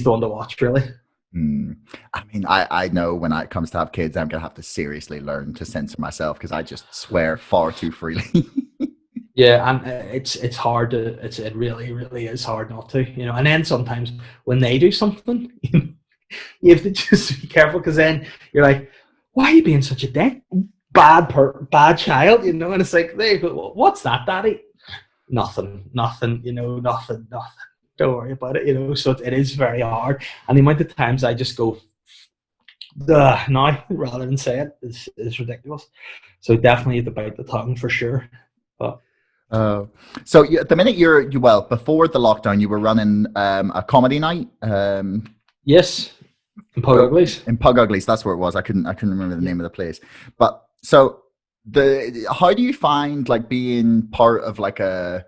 [SPEAKER 1] the one to watch, really.
[SPEAKER 2] I mean, I know when it comes to have kids, I'm gonna have to seriously learn to censor myself because I just swear far too freely.
[SPEAKER 1] Yeah, and it's hard to it really really is hard not to, And then sometimes when they do something, you have to just be careful, because then you're like, "Why are you being such a dick? Bad child," And it's like, "There you go. What's that, Daddy?" Nothing, nothing. Don't worry about it. So it is very hard, and the amount of times I just go, now rather than say it is ridiculous. So definitely the bite the tongue for sure, but.
[SPEAKER 2] So at the minute well, before the lockdown, you were running a comedy night.
[SPEAKER 1] Yes, in Pug Uglies.
[SPEAKER 2] In Pug Uglies, that's where it was. I couldn't remember the name of the place. But so how do you find like being part of like a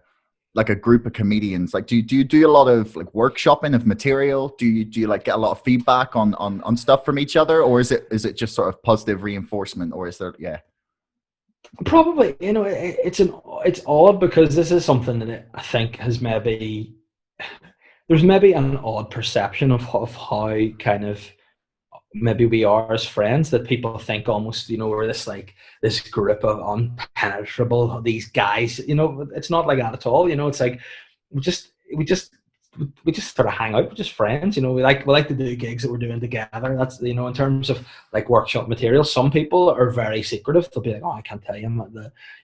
[SPEAKER 2] group of comedians? Like, do you do a lot of like workshopping of material? Do you like get a lot of feedback on stuff from each other, or is it just sort of positive reinforcement, or is there
[SPEAKER 1] Probably, it's odd, because this is something that I think has there's maybe an odd perception of how kind of maybe we are as friends, that people think almost, we're this group of unpenetrable, these guys, it's not like that at all. It's like we just sort of hang out. We're just friends. We like to do gigs that we're doing together. That's, in terms of like workshop material, some people are very secretive. They'll be like, "Oh, I can't tell you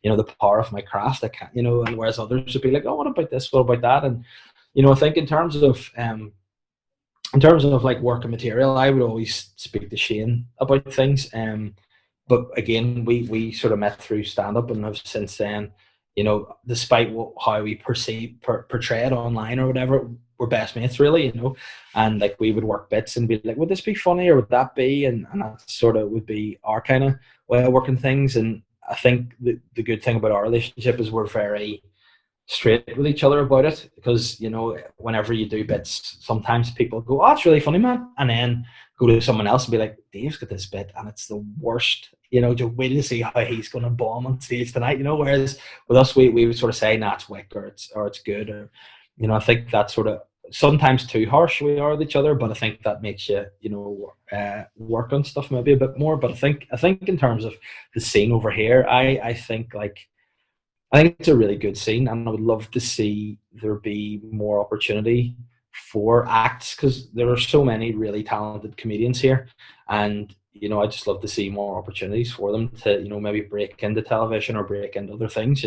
[SPEAKER 1] the power of my craft. I can't," and whereas others would be like, "Oh, what about this? What about that?" And I think in terms of like work and material, I would always speak to Shane about things. But again, we sort of met through stand up, and have since then, despite how we portray it online or whatever, we're best mates, really. And like we would work bits and be like, "Would this be funny, or would that be?" And that sort of would be our kind of way of working things. And I think the good thing about our relationship is we're very straight with each other about it, because whenever you do bits, sometimes people go, "Oh, it's really funny, man," and then go to someone else and be like, "Dave's got this bit and it's the worst, just wait to see how he's going to bomb on stage tonight." Whereas with us, we would sort of say, "Nah, it's wick," or it's good, or I think that sort of sometimes too harsh we are with each other, but I think that makes you work on stuff maybe a bit more. But I think in terms of the scene over here, I think it's a really good scene, and I would love to see there be more opportunity for acts, because there are so many really talented comedians here, and I just love to see more opportunities for them to maybe break into television or break into other things,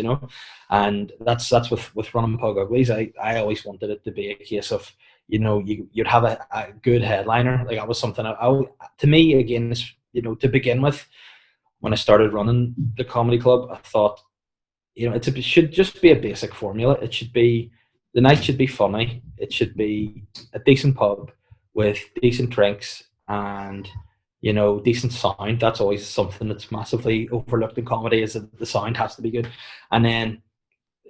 [SPEAKER 1] and that's with running Pug Uglies. I always wanted it to be a case of you'd have a good headliner. Like that was something to me again, to begin with, when I started running the comedy club, I thought, it should just be a basic formula. It should be, the night should be funny. It should be a decent pub with decent drinks and decent sound. That's always something that's massively overlooked in comedy, is that the sound has to be good. And then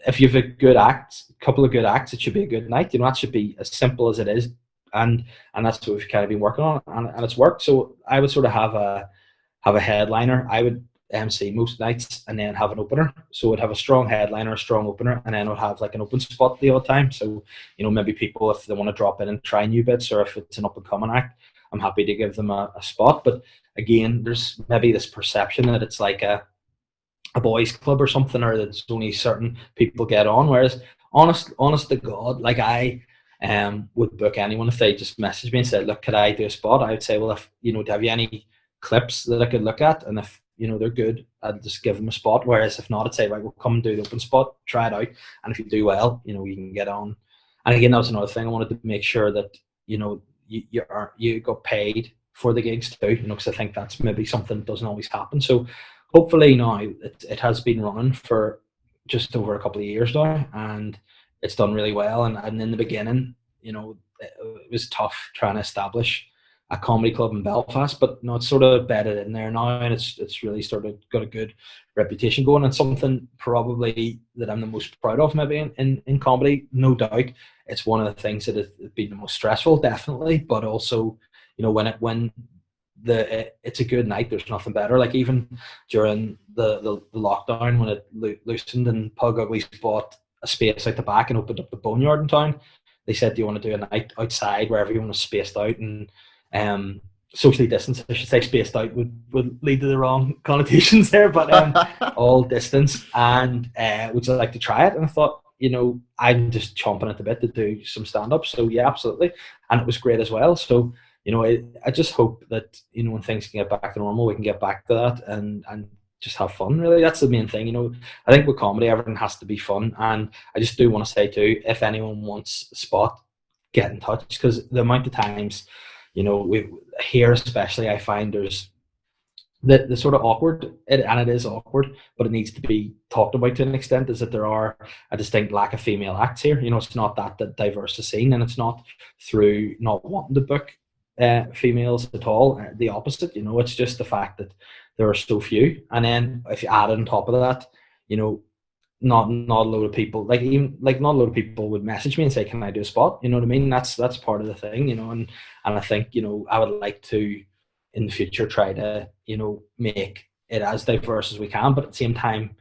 [SPEAKER 1] if you have a good act, couple of good acts, it should be a good night. You know, that should be as simple as it is, and that's what we've kind of been working on, and it's worked. So I would sort of have a headliner. I would MC most nights and then have an opener. So I'd have a strong headliner, a strong opener, and then I'd have like an open spot the odd time. So, you know, maybe people, if they want to drop in and try new bits, or if it's an up and coming act, I'm happy to give them a spot. But again, there's maybe this perception that it's like a boys club or something, or that only certain people get on. Whereas honest to God, like I would book anyone if they just messaged me and said, look, could I do a spot? I would say, well, if you know, have you any clips that I could look at? And if you know they're good, I'd just give them a spot. Whereas if not, I'd say, right, we'll come and do the open spot, try it out, and if you do well, you know, you can get on. And again, that was another thing I wanted to make sure that you know you got paid for the gigs too, you know, because I think that's maybe something that doesn't always happen. So hopefully now it has been running for just over a couple of years now, and it's done really well. And in the beginning, you know, it was tough trying to establish a comedy club in Belfast, but no, it's sort of bedded in there now, and it's really sort of got a good reputation going, and something probably that I'm the most proud of maybe in comedy. No doubt, it's one of the things that has been the most stressful, definitely, but also, you know, when it's a good night, there's nothing better. Like even during the lockdown when it loosened and Pug Ugly bought a space out the back and opened up the boneyard in town, they said, do you want to do a night outside where everyone was spaced out and socially distanced, I should say. Spaced out would lead to the wrong connotations there, but all distance, and would you like to try it? And I thought, you know, I'm just chomping at the bit to do some stand-up, so yeah, absolutely. And it was great as well. So, you know, I just hope that, you know, when things can get back to normal, we can get back to that and just have fun, really. That's the main thing, you know. I think with comedy, everything has to be fun, and I just do want to say too, if anyone wants a spot, get in touch, because the amount of times, you know, we here especially, I find there's the sort of awkward, and it is awkward, but it needs to be talked about to an extent, is that there are a distinct lack of female acts here. You know, it's not that diverse a scene, and it's not through not wanting to book females at all. The opposite, you know, it's just the fact that there are so few. And then if you add on top of that, you know, not a load of people, not a load of people would message me and say, can I do a spot? You know what I mean? That's part of the thing, you know. And I think, you know, I would like to in the future try to, you know, make it as diverse as we can, but at the same time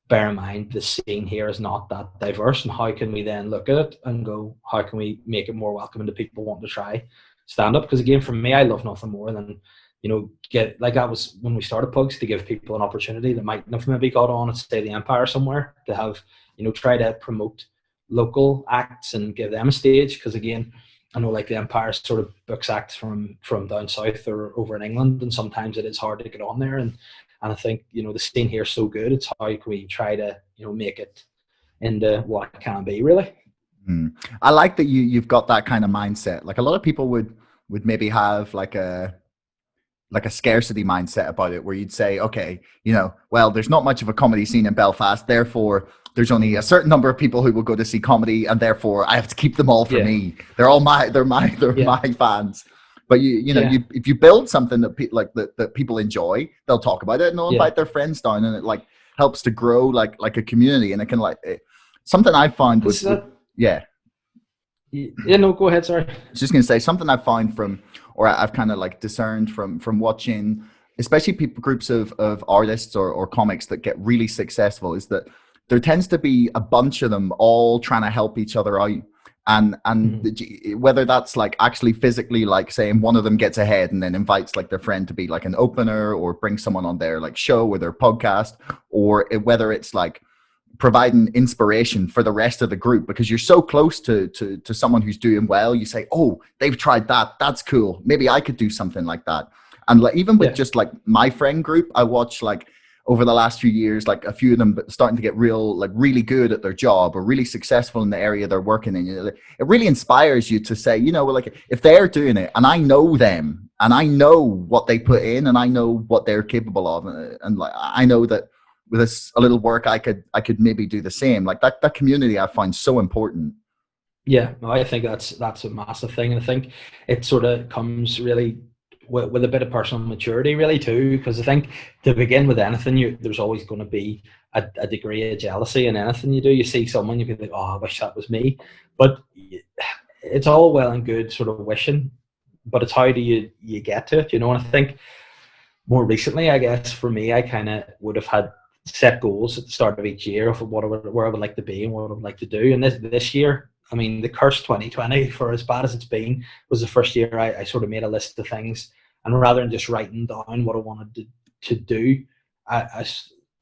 [SPEAKER 1] bear in mind the scene here is not that diverse, and how can we then look at it and go, how can we make it more welcoming to people wanting to try stand up? Because again, for me, I love nothing more than, you know, get, like that was when we started Pugs, to give people an opportunity that might have maybe got on at, say, the Empire somewhere, to have, you know, try to promote local acts and give them a stage. Because again, I know like the Empire sort of books acts from down south or over in England, and sometimes it is hard to get on there. And I think, you know, the scene here is so good, it's how can we try to, you know, make it into what it can be, really.
[SPEAKER 2] I like that you've got that kind of mindset. Like a lot of people would maybe have like a scarcity mindset about it, where you'd say, okay, you know, well, there's not much of a comedy scene in Belfast, therefore there's only a certain number of people who will go to see comedy, and therefore I have to keep them all for me. They're all my fans. But you know, if you build something that that people enjoy, they'll talk about it and they'll invite their friends down, and it like helps to grow like a community. And it can something I found was
[SPEAKER 1] yeah, no, go ahead, sorry.
[SPEAKER 2] I was just going to say something I found I've kind of like discerned from watching, especially groups of artists or comics that get really successful, is that there tends to be a bunch of them all trying to help each other out. And whether that's like actually physically, like saying one of them gets ahead and then invites like their friend to be like an opener, or bring someone on their like show or their podcast, or whether it's like providing inspiration for the rest of the group, because you're so close to someone who's doing well. You say, oh, they've tried that, that's cool, maybe I could do something like that. And like even with just like my friend group, I watch like over the last few years, like a few of them starting to get really good at their job, or really successful in the area they're working in. It really inspires you to say, you know, like if they're doing it and I know them and I know what they put in and I know what they're capable of, and like I know that with a little work, I could maybe do the same. Like that community I find so important.
[SPEAKER 1] Yeah, no, I think that's a massive thing. And I think it sort of comes really with a bit of personal maturity, really, too. Because I think to begin with anything, there's always going to be a degree of jealousy in anything you do. You see someone, you can think, "Oh, I wish that was me," but it's all well and good, sort of wishing, but it's how do you get to it, you know? And I think more recently, I guess for me, I kind of would have had set goals at the start of each year of where I would like to be and what I would like to do. And this year, I mean, the cursed 2020, for as bad as it's been, was the first year I sort of made a list of things, and rather than just writing down what I wanted to do, I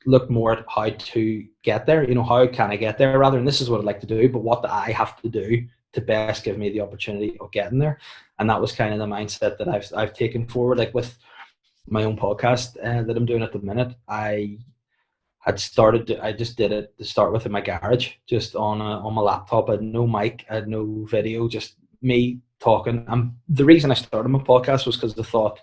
[SPEAKER 1] looked more at how to get there. You know, how can I get there? Rather than this is what I'd like to do, but what do I have to do to best give me the opportunity of getting there? And that was kind of the mindset that I've taken forward. Like with my own podcast that I'm doing at the minute, I just did it to start with in my garage, just on my laptop. I had no mic, I had no video, just me talking. The reason I started my podcast was because I thought,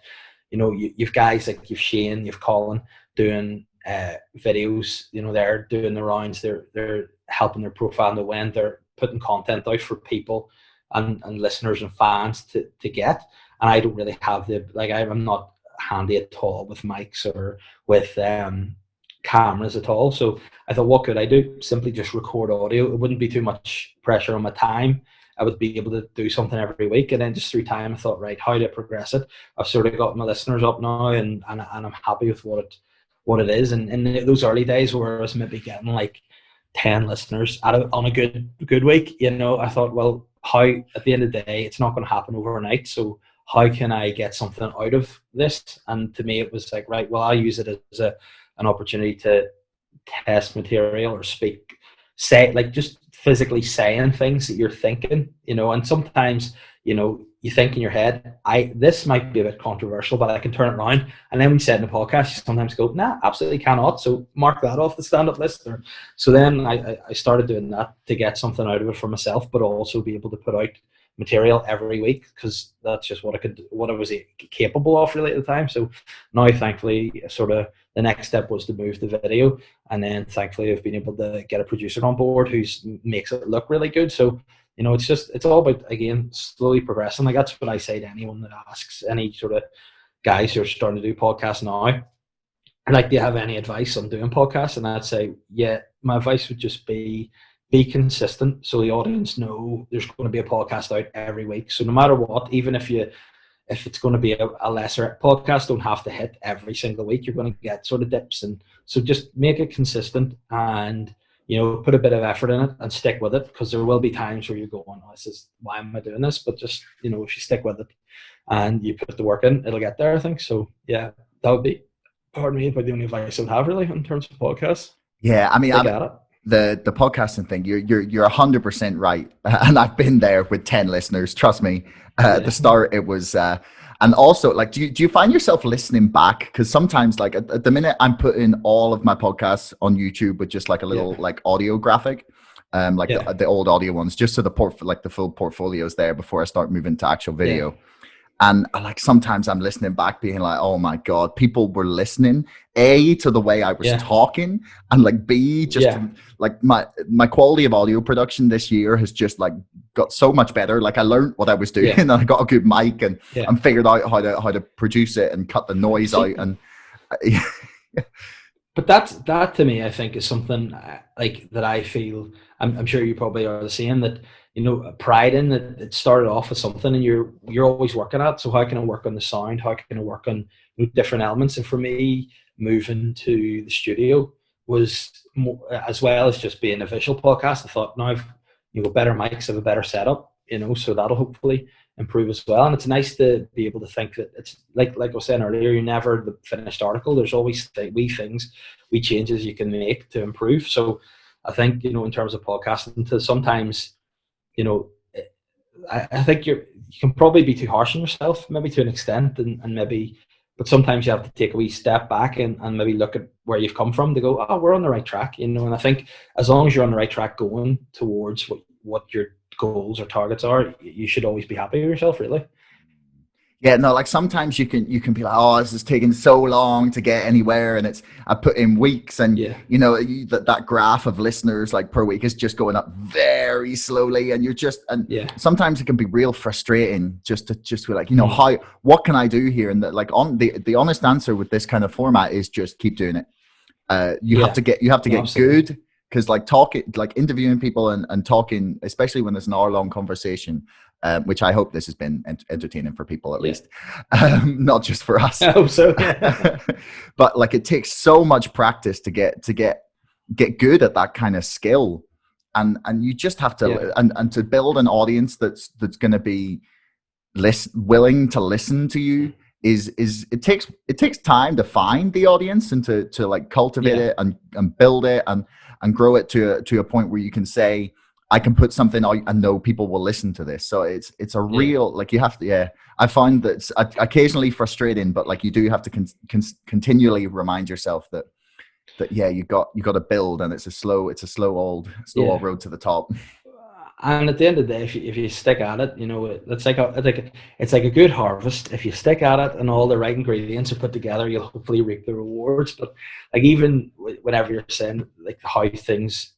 [SPEAKER 1] you know, you've guys like you've Shane, you've Colin doing videos. You know, they're doing the rounds. They're helping their profile to win. They're putting content out for people and listeners and fans to get. And I don't really have I'm not handy at all with mics or with cameras at all. So I thought, what could I do? Simply just record audio. It wouldn't be too much pressure on my time. I would be able to do something every week. And then just through time, I thought, right, how do I progress it? I've sort of got my listeners up now, and I'm happy with what it is. And in those early days where I was maybe getting like 10 listeners on a good week, you know, I thought, well, how, at the end of the day, it's not going to happen overnight. So how can I get something out of this? And to me, it was like, right, well, I'll use it as an opportunity to test material or say, like, just physically saying things that you're thinking, you know. And sometimes, you know, you think in your head, this might be a bit controversial, but I can turn it around. And then when you say it in a podcast, you sometimes go, nah, absolutely cannot. So mark that off the stand-up list. So then I started doing that to get something out of it for myself, but also be able to put out material every week, because that's just what I was capable of really at the time. So now, thankfully, sort of the next step was to move the video, and then thankfully I've been able to get a producer on board who makes it look really good. So, you know, it's all about, again, slowly progressing. Like, that's what I say to anyone that asks, any sort of guys who are starting to do podcasts now, like, do you have any advice on doing podcasts? And I'd say, yeah, my advice would just be consistent, so the audience know there's going to be a podcast out every week. So no matter what, even if it's going to be a lesser podcast, don't have to hit every single week. You're going to get sort of dips, and so just make it consistent, and, you know, put a bit of effort in it and stick with it, because there will be times where you're going, oh, this is, why am I doing this? But just, you know, if you stick with it and you put the work in, it'll get there, I think. So yeah, that would be, pardon me, but the only advice I would have really in terms of podcasts.
[SPEAKER 2] Yeah, I mean, the podcasting thing, you're 100% right, and I've been there with 10 listeners. Trust me. At the start, it was, and also, like, do you find yourself listening back? Because sometimes, like, at the minute, I'm putting all of my podcasts on YouTube with just like a little like audio graphic, the old audio ones, just so the full portfolio's there before I start moving to actual video. Yeah. And like sometimes I'm listening back being like, oh my God, people were listening, A, to the way I was talking, and like B, just like my quality of audio production this year has just like got so much better. Like I learned what I was doing and I got a good mic and figured out how to produce it and cut the noise out. And
[SPEAKER 1] but that to me, I think, is something like that I feel, I'm sure you probably are the same, that, you know, pride in that it started off with something and you're always working at. So how can I work on the sound? How can I work on different elements? And for me, moving to the studio was more, as well as just being a visual podcast. I thought, now I've, you know, better mics, have a better setup, you know, so that'll hopefully improve as well. And it's nice to be able to think that it's like I was saying earlier, you're never the finished article. There's always wee changes you can make to improve. So I think, you know, in terms of podcasting, to sometimes, you know, I think you can probably be too harsh on yourself, maybe to an extent, and maybe, but sometimes you have to take a wee step back and maybe look at where you've come from to go, oh, we're on the right track, you know. And I think as long as you're on the right track going towards what your goals or targets are, you should always be happy with yourself, really.
[SPEAKER 2] Yeah, no, like sometimes you can be like, oh, this is taking so long to get anywhere, and I put in weeks, and
[SPEAKER 1] Yeah,
[SPEAKER 2] that graph of listeners like per week is just going up very slowly, and and
[SPEAKER 1] yeah,
[SPEAKER 2] sometimes it can be real frustrating just be like,
[SPEAKER 1] mm,
[SPEAKER 2] what can I do here? And like on the honest answer with this kind of format is just keep doing it.
[SPEAKER 1] yeah.
[SPEAKER 2] You have to
[SPEAKER 1] No,
[SPEAKER 2] get
[SPEAKER 1] absolutely.
[SPEAKER 2] good, because like talking, like interviewing people and talking, especially when there's an hour long conversation, which I hope this has been entertaining for people at
[SPEAKER 1] Yeah,
[SPEAKER 2] least, not just for us.
[SPEAKER 1] I hope so. Yeah,
[SPEAKER 2] But like it takes so much practice to get good at that kind of skill, and you just have
[SPEAKER 1] yeah,
[SPEAKER 2] to and to build an audience that's going to be willing to listen to you is it takes time to find the audience and to like cultivate
[SPEAKER 1] yeah,
[SPEAKER 2] it and build it and grow it to a point where you can say, I can put something out and know people will listen to this. So it's a
[SPEAKER 1] yeah.
[SPEAKER 2] real, like, you have to, yeah. I find that it's occasionally frustrating, but like you do have to continually remind yourself that yeah, you got to build, and it's a slow old
[SPEAKER 1] Yeah.
[SPEAKER 2] road to the top.
[SPEAKER 1] And at the end of the day, if you stick at it, it's like a good harvest. If you stick at it and all the right ingredients are put together, you'll hopefully reap the rewards. But like even whenever you're saying like how things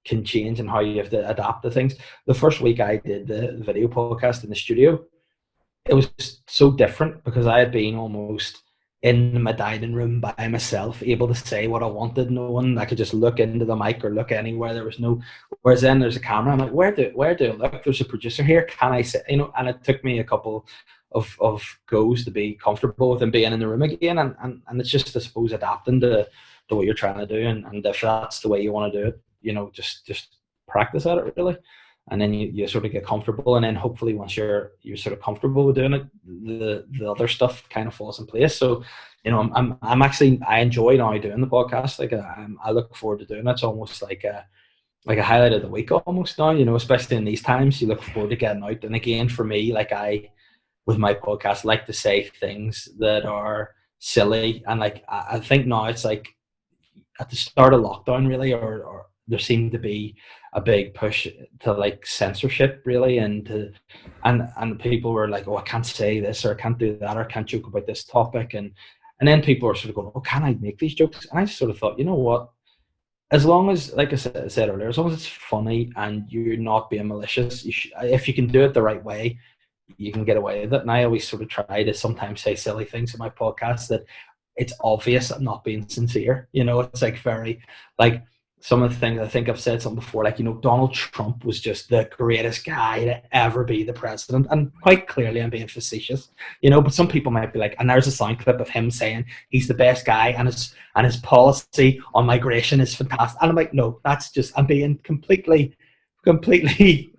[SPEAKER 1] can change and how you have to adapt to things, the first week I did the video podcast in the studio, it was so different because I had been almost in my dining room by myself, able to say what I wanted. No one, I could just look into the mic or look anywhere. There was no. Whereas then there's a camera. I'm like, where do I look? There's a producer here. Can I say? And it took me a couple of goes to be comfortable with him being in the room again. And it's just, I suppose, adapting to what you're trying to do. And if that's the way you want to do it, just practice at it really, and then you sort of get comfortable, and then hopefully once you're sort of comfortable with doing it, the other stuff kind of falls in place. So I'm actually, I enjoy now doing the podcast. Like I look forward to doing it. It's almost like a highlight of the week almost now, especially in these times. You look forward to getting out. And again, for me, like I, with my podcast, like to say things that are silly, and like I think now it's like at the start of lockdown really, or there seemed to be a big push to like censorship really, and people were like, oh, I can't say this, or I can't do that, or I can't joke about this topic, and then people were sort of going, oh, can I make these jokes? And I sort of thought, you know what, as long as, like I said earlier, as long as it's funny and you're not being malicious, if you can do it the right way, you can get away with it. And I always sort of try to sometimes say silly things in my podcast that it's obvious I'm not being sincere. It's like very, like, some of the things I think I've said something before, like, Donald Trump was just the greatest guy to ever be the president. And quite clearly I'm being facetious, but some people might be like, and there's a sound clip of him saying he's the best guy and his policy on migration is fantastic. And I'm like, no, that's just, I'm being completely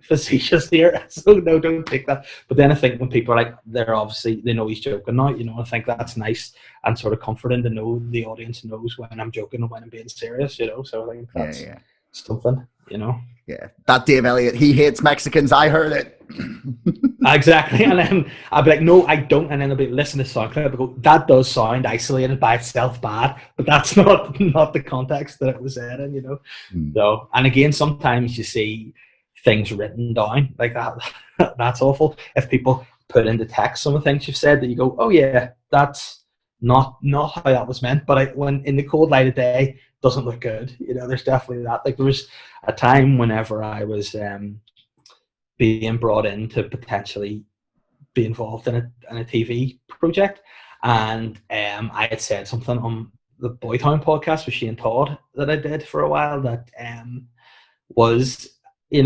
[SPEAKER 1] facetious here. So no, don't take that. But then I think when people are like, they know he's joking now, I think that's nice and sort of comforting to know the audience knows when I'm joking and when I'm being serious, So I think
[SPEAKER 2] Yeah,
[SPEAKER 1] that's
[SPEAKER 2] yeah,
[SPEAKER 1] something.
[SPEAKER 2] yeah. That Dave Elliott, he hates Mexicans. I heard it.
[SPEAKER 1] Exactly. And then I'll be like, no, I don't. And then they'll be, listen to SoundCloud. I go, that does sound isolated by itself bad, but that's not the context that it was said in.
[SPEAKER 2] Hmm.
[SPEAKER 1] So, and again, sometimes you see things written down like that. That's awful. If people put into text some of the things you've said, that you go, oh yeah, that's not how that was meant. But when in the cold light of day, doesn't look good. There's definitely that. Like there was a time whenever I was being brought in to potentially be involved in a TV project, and I had said something on the Boytown podcast with Shane Todd that I did for a while that was, it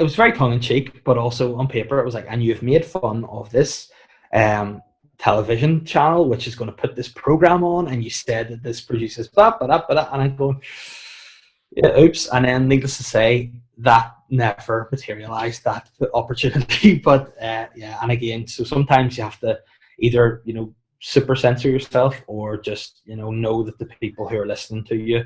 [SPEAKER 1] was very tongue in cheek, but also on paper it was like, and you've made fun of this um, television channel which is going to put this program on, and you said that this produces blah, blah, blah, blah, and I'm going, yeah, oops. And then needless to say, that never materialized, that opportunity. But yeah, and again, so sometimes you have to either super censor yourself, or just know that the people who are listening to you,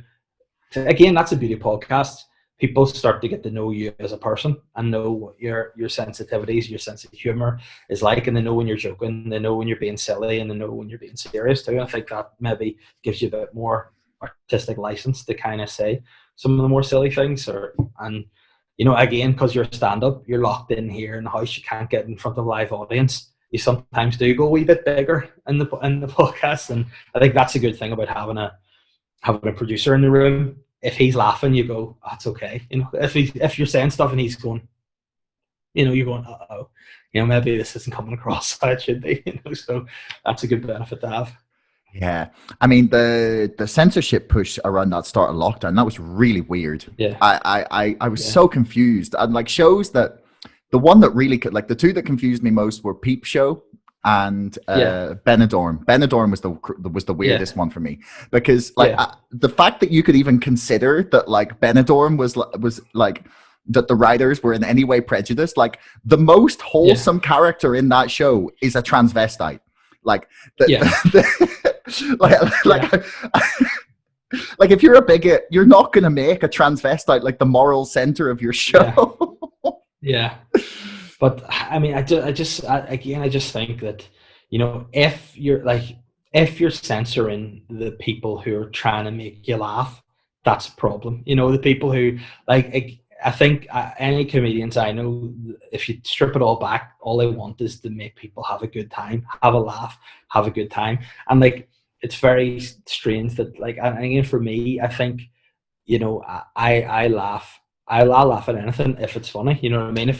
[SPEAKER 1] again, that's a beauty of podcasts. People start to get to know you as a person and know what your sensitivities, your sense of humor is like, and they know when you're joking, they know when you're being silly, and they know when you're being serious too. And I think that maybe gives you a bit more artistic license to kind of say some of the more silly things, and again, because you're stand up, you're locked in here in the house, you can't get in front of a live audience. you sometimes do go a wee bit bigger in the podcast, and I think that's a good thing about having a producer in the room. If he's laughing, you go, that's okay. You know, if you're saying stuff and he's going, you know, you're going, uh-oh, you know, maybe this isn't coming across how it should be, you know, so that's a good benefit to have.
[SPEAKER 2] Yeah, I mean the censorship push around that start of lockdown, that was really weird.
[SPEAKER 1] Yeah.
[SPEAKER 2] I was so confused. And like shows that the one that really could, like the two that confused me most were Peep Show and Benidorm. Benidorm was the weirdest one for me, because like the fact that you could even consider that like Benidorm was like that the writers were in any way prejudiced. Like the most wholesome character in that show is a transvestite. Like like if you're a bigot, you're not going to make a transvestite like the moral center of your show.
[SPEAKER 1] Yeah. But I mean, I just think that, you know, if you're censoring the people who are trying to make you laugh, that's a problem. You know, the people who I think any comedians I know, if you strip it all back, all they want is to make people have a good time, have a laugh, have a good time. And like, it's very strange that, like, I mean, for me, I think, you know, I laugh. I'll laugh at anything if it's funny, you know what I mean?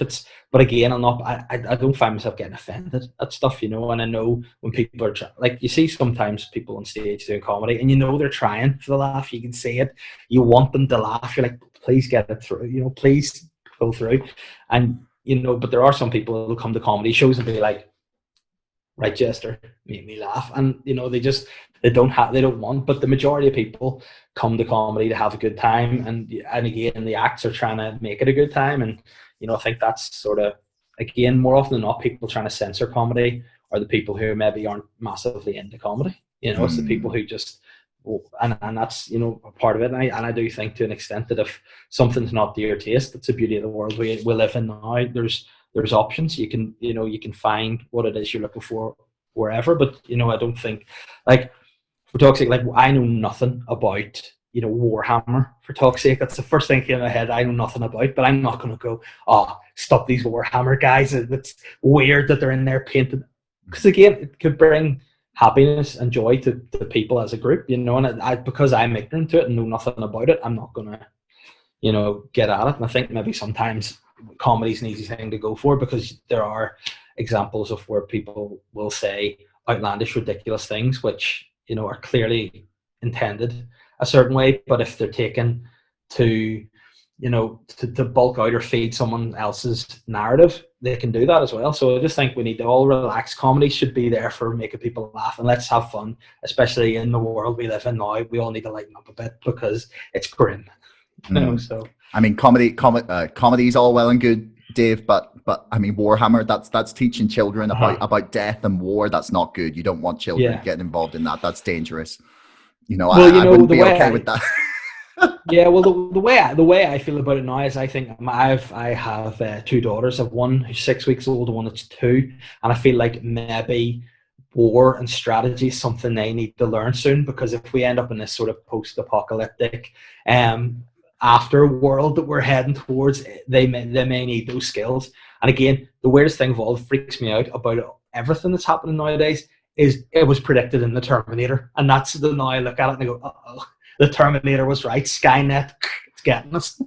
[SPEAKER 1] But again, I don't find myself getting offended at stuff, you know. And I know when people are like, you see sometimes people on stage doing comedy, and you know they're trying for the laugh. You can see it. You want them to laugh. You're like, please get it through, you know, please pull through. And you know, but there are some people who come to comedy shows and be like, right, Jester, make me laugh. And you know, they don't want. But the majority of people come to comedy to have a good time, and again, the acts are trying to make it a good time. And you know, I think that's sort of, again, more often than not, people trying to censor comedy are the people who maybe aren't massively into comedy. You know, it's the people who just, and that's, you know, a part of it. And I do think to an extent that if something's not to your taste, it's the beauty of the world we live in now. There's options. You can find what it is you're looking for wherever. But you know, I don't think, like, for talk's sake, like, I know nothing about, you know, Warhammer, for talk's sake. That's the first thing that came in my head. I know nothing about, but I'm not going to go, stop these Warhammer guys. It's weird that they're in there painted. Because again, it could bring happiness and joy to people as a group, you know. And because I'm ignorant to it and know nothing about it, I'm not going to, you know, get at it. And I think maybe sometimes comedy's an easy thing to go for, because there are examples of where people will say outlandish, ridiculous things, which, you know, are clearly intended a certain way, but if they're taken to, you know, to bulk out or feed someone else's narrative, they can do that as well. So I just think we need to all relax. Comedy should be there for making people laugh, and let's have fun, especially in the world we live in now. We all need to lighten up a bit because it's grim. You know, so
[SPEAKER 2] I mean, comedy is all well and good, Dave, but I mean, Warhammer, that's teaching children about death and war. That's not good. You don't want children getting involved in that. That's dangerous. You know, I wouldn't be okay with that.
[SPEAKER 1] Yeah, well, the way I feel about it now is, I think I have two daughters. I have one who's 6 weeks old and one that's 2, and I feel like maybe war and strategy is something they need to learn soon, because if we end up in this sort of post-apocalyptic after world that we're heading towards, they may need those skills. And again, the weirdest thing of all that freaks me out about everything that's happening nowadays is it was predicted in the Terminator, and that's the now I look at it and I go, the Terminator was right. Skynet, it's getting us.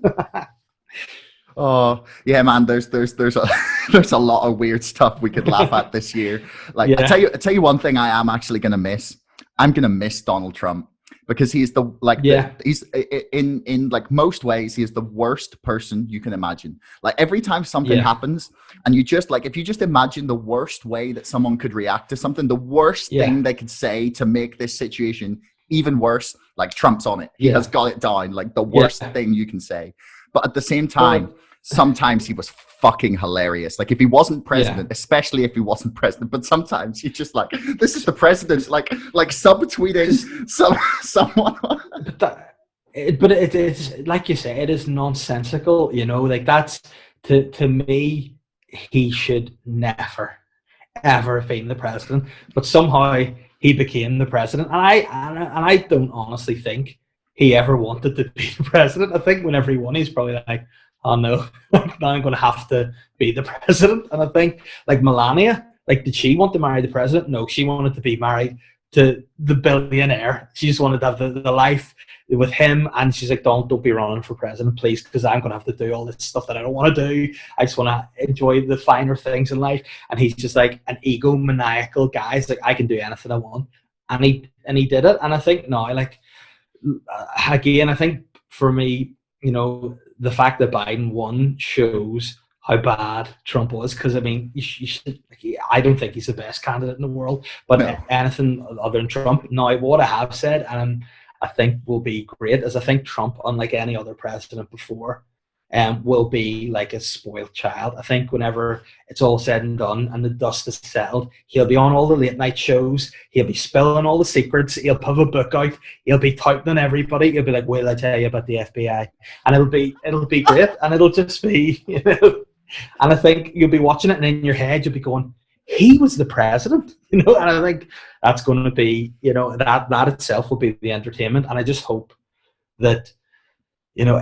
[SPEAKER 2] Oh yeah, man. There's a lot of weird stuff we could laugh at this year. Like, I tell you one thing I am actually gonna miss. I'm gonna miss Donald Trump, because he's he's in like most ways, he is the worst person you can imagine. Like, every time something happens, and you just, like, if you just imagine the worst way that someone could react to something, the worst thing they could say to make this situation even worse, like, Trump's on it. He has got it down, like the worst thing you can say. But at the same time, sometimes he was fucking hilarious. Like, if he wasn't president, especially if he wasn't president, but sometimes you're just like, this is the president, like subtweeting someone.
[SPEAKER 1] But it's like you say, it is nonsensical, you know. Like, that's to me, he should never ever have been the president, but somehow he became the president. And I don't honestly think he ever wanted to be the president. I think whenever he won, he's probably like, oh no, now I'm going to have to be the president. And I think, like, Melania, Like, did she want to marry the president? No, she wanted to be married to the billionaire. She just wanted to have the life with him. And she's like, don't be running for president, please, because I'm going to have to do all this stuff that I don't want to do. I just want to enjoy the finer things in life. And he's just like an egomaniacal guy. He's like, I can do anything I want. And he did it. And I think now, like, again, I think for me, you know, the fact that Biden won shows how bad Trump was. Because I mean, you should, like, I don't think he's the best candidate in the world, but
[SPEAKER 2] No.
[SPEAKER 1] anything other than Trump. Now, what I have said, and I think will be great, is I think Trump, unlike any other president before, will be like a spoiled child. I think whenever it's all said and done and the dust is settled, he'll be on all the late night shows. He'll be spilling all the secrets. He'll have a book out. He'll be touting on everybody. He'll be like, "Will I tell you about the FBI?" And it'll be great, and it'll just be, you know. And I think you'll be watching it, and in your head you'll be going, "He was the president," you know. And I think that's going to be, you know, that itself will be the entertainment. And I just hope that, you know,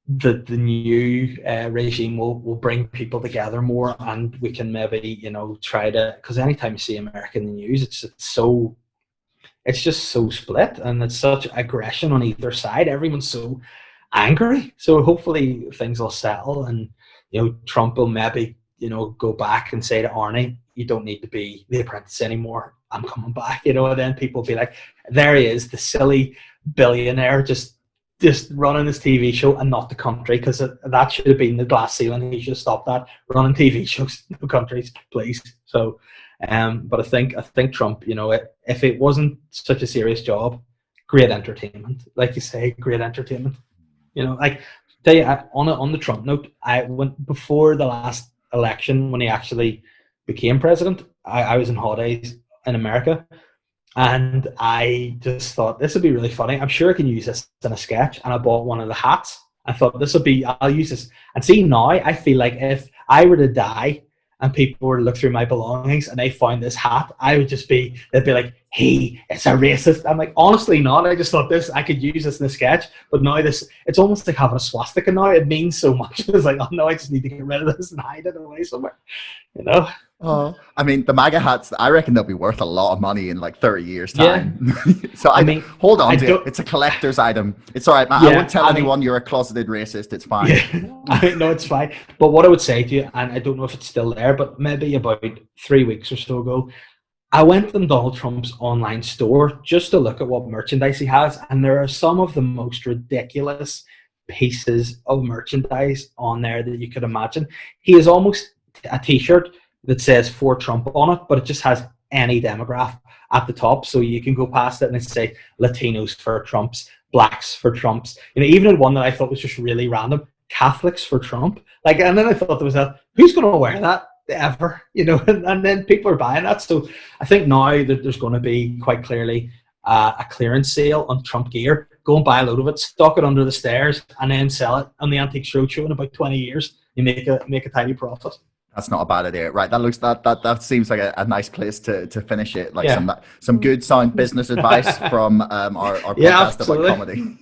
[SPEAKER 1] that the new regime will bring people together more, and we can maybe, you know, try to, because anytime you see America in the news, it's just so split, and it's such aggression on either side. Everyone's so angry. So hopefully things will settle, and, you know, Trump will maybe, you know, go back and say to Arnie, "You don't need to be the apprentice anymore. I'm coming back," you know. And then people will be like, there he is, the silly billionaire, just running his TV show and not the country, because that should have been the glass ceiling. He should have stopped that, running TV shows, no countries, please. So, but I think Trump, you know, if it wasn't such a serious job, great entertainment, like you say, great entertainment. You know, like, tell you, on the Trump note, I went before the last election when he actually became president. I was in holidays in America, and I just thought this would be really funny. I'm sure I can use this in a sketch, and I bought one of the hats. I thought I'll use this. And see, now I feel like if I were to die and people were to look through my belongings and they found this hat, they'd be like, "He is a racist." I'm like, honestly not. I just thought I could use this in a sketch. But now it's almost like having a swastika now. It means so much. It's like, oh no, I just need to get rid of this and hide it away somewhere, you know?
[SPEAKER 2] Oh, I mean, the MAGA hats, I reckon they'll be worth a lot of money in like 30 years' time.
[SPEAKER 1] Yeah.
[SPEAKER 2] So I mean, hold on to it. It's a collector's item. It's all right, man. I won't tell anyone you're a closeted racist. It's fine.
[SPEAKER 1] Yeah, no, it's fine. But what I would say to you, and I don't know if it's still there, but maybe about 3 weeks or so ago, I went on Donald Trump's online store just to look at what merchandise he has, and there are some of the most ridiculous pieces of merchandise on there that you could imagine. He is almost a t-shirt that says "For Trump" on it, but it just has any demographic at the top, so you can go past it and it say Latinos for Trumps, blacks for Trumps. You know, even one that I thought was just really random, Catholics for Trump. Like, and then I thought there was who's going to wear that ever? You know, and then people are buying that. So I think now that there's going to be quite clearly a clearance sale on Trump gear. Go and buy a load of it, stock it under the stairs, and then sell it on the Antiques Roadshow in about 20 years. You make a tiny profit.
[SPEAKER 2] That's not a bad idea, right? That seems like a nice place to finish it. Like some good sound business advice from our podcast about comedy.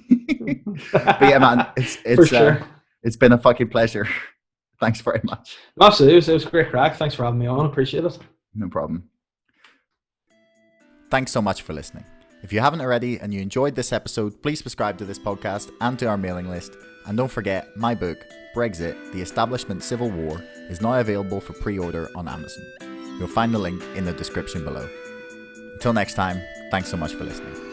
[SPEAKER 2] But yeah, man, it's been a fucking pleasure. Thanks very much.
[SPEAKER 1] Absolutely, it was great crack. Thanks for having me on. Appreciate it.
[SPEAKER 2] No problem. Thanks so much for listening. If you haven't already and you enjoyed this episode, please subscribe to this podcast and to our mailing list. And don't forget, my book, Brexit, The Establishment Civil War, is now available for pre-order on Amazon. You'll find the link in the description below. Until next time, thanks so much for listening.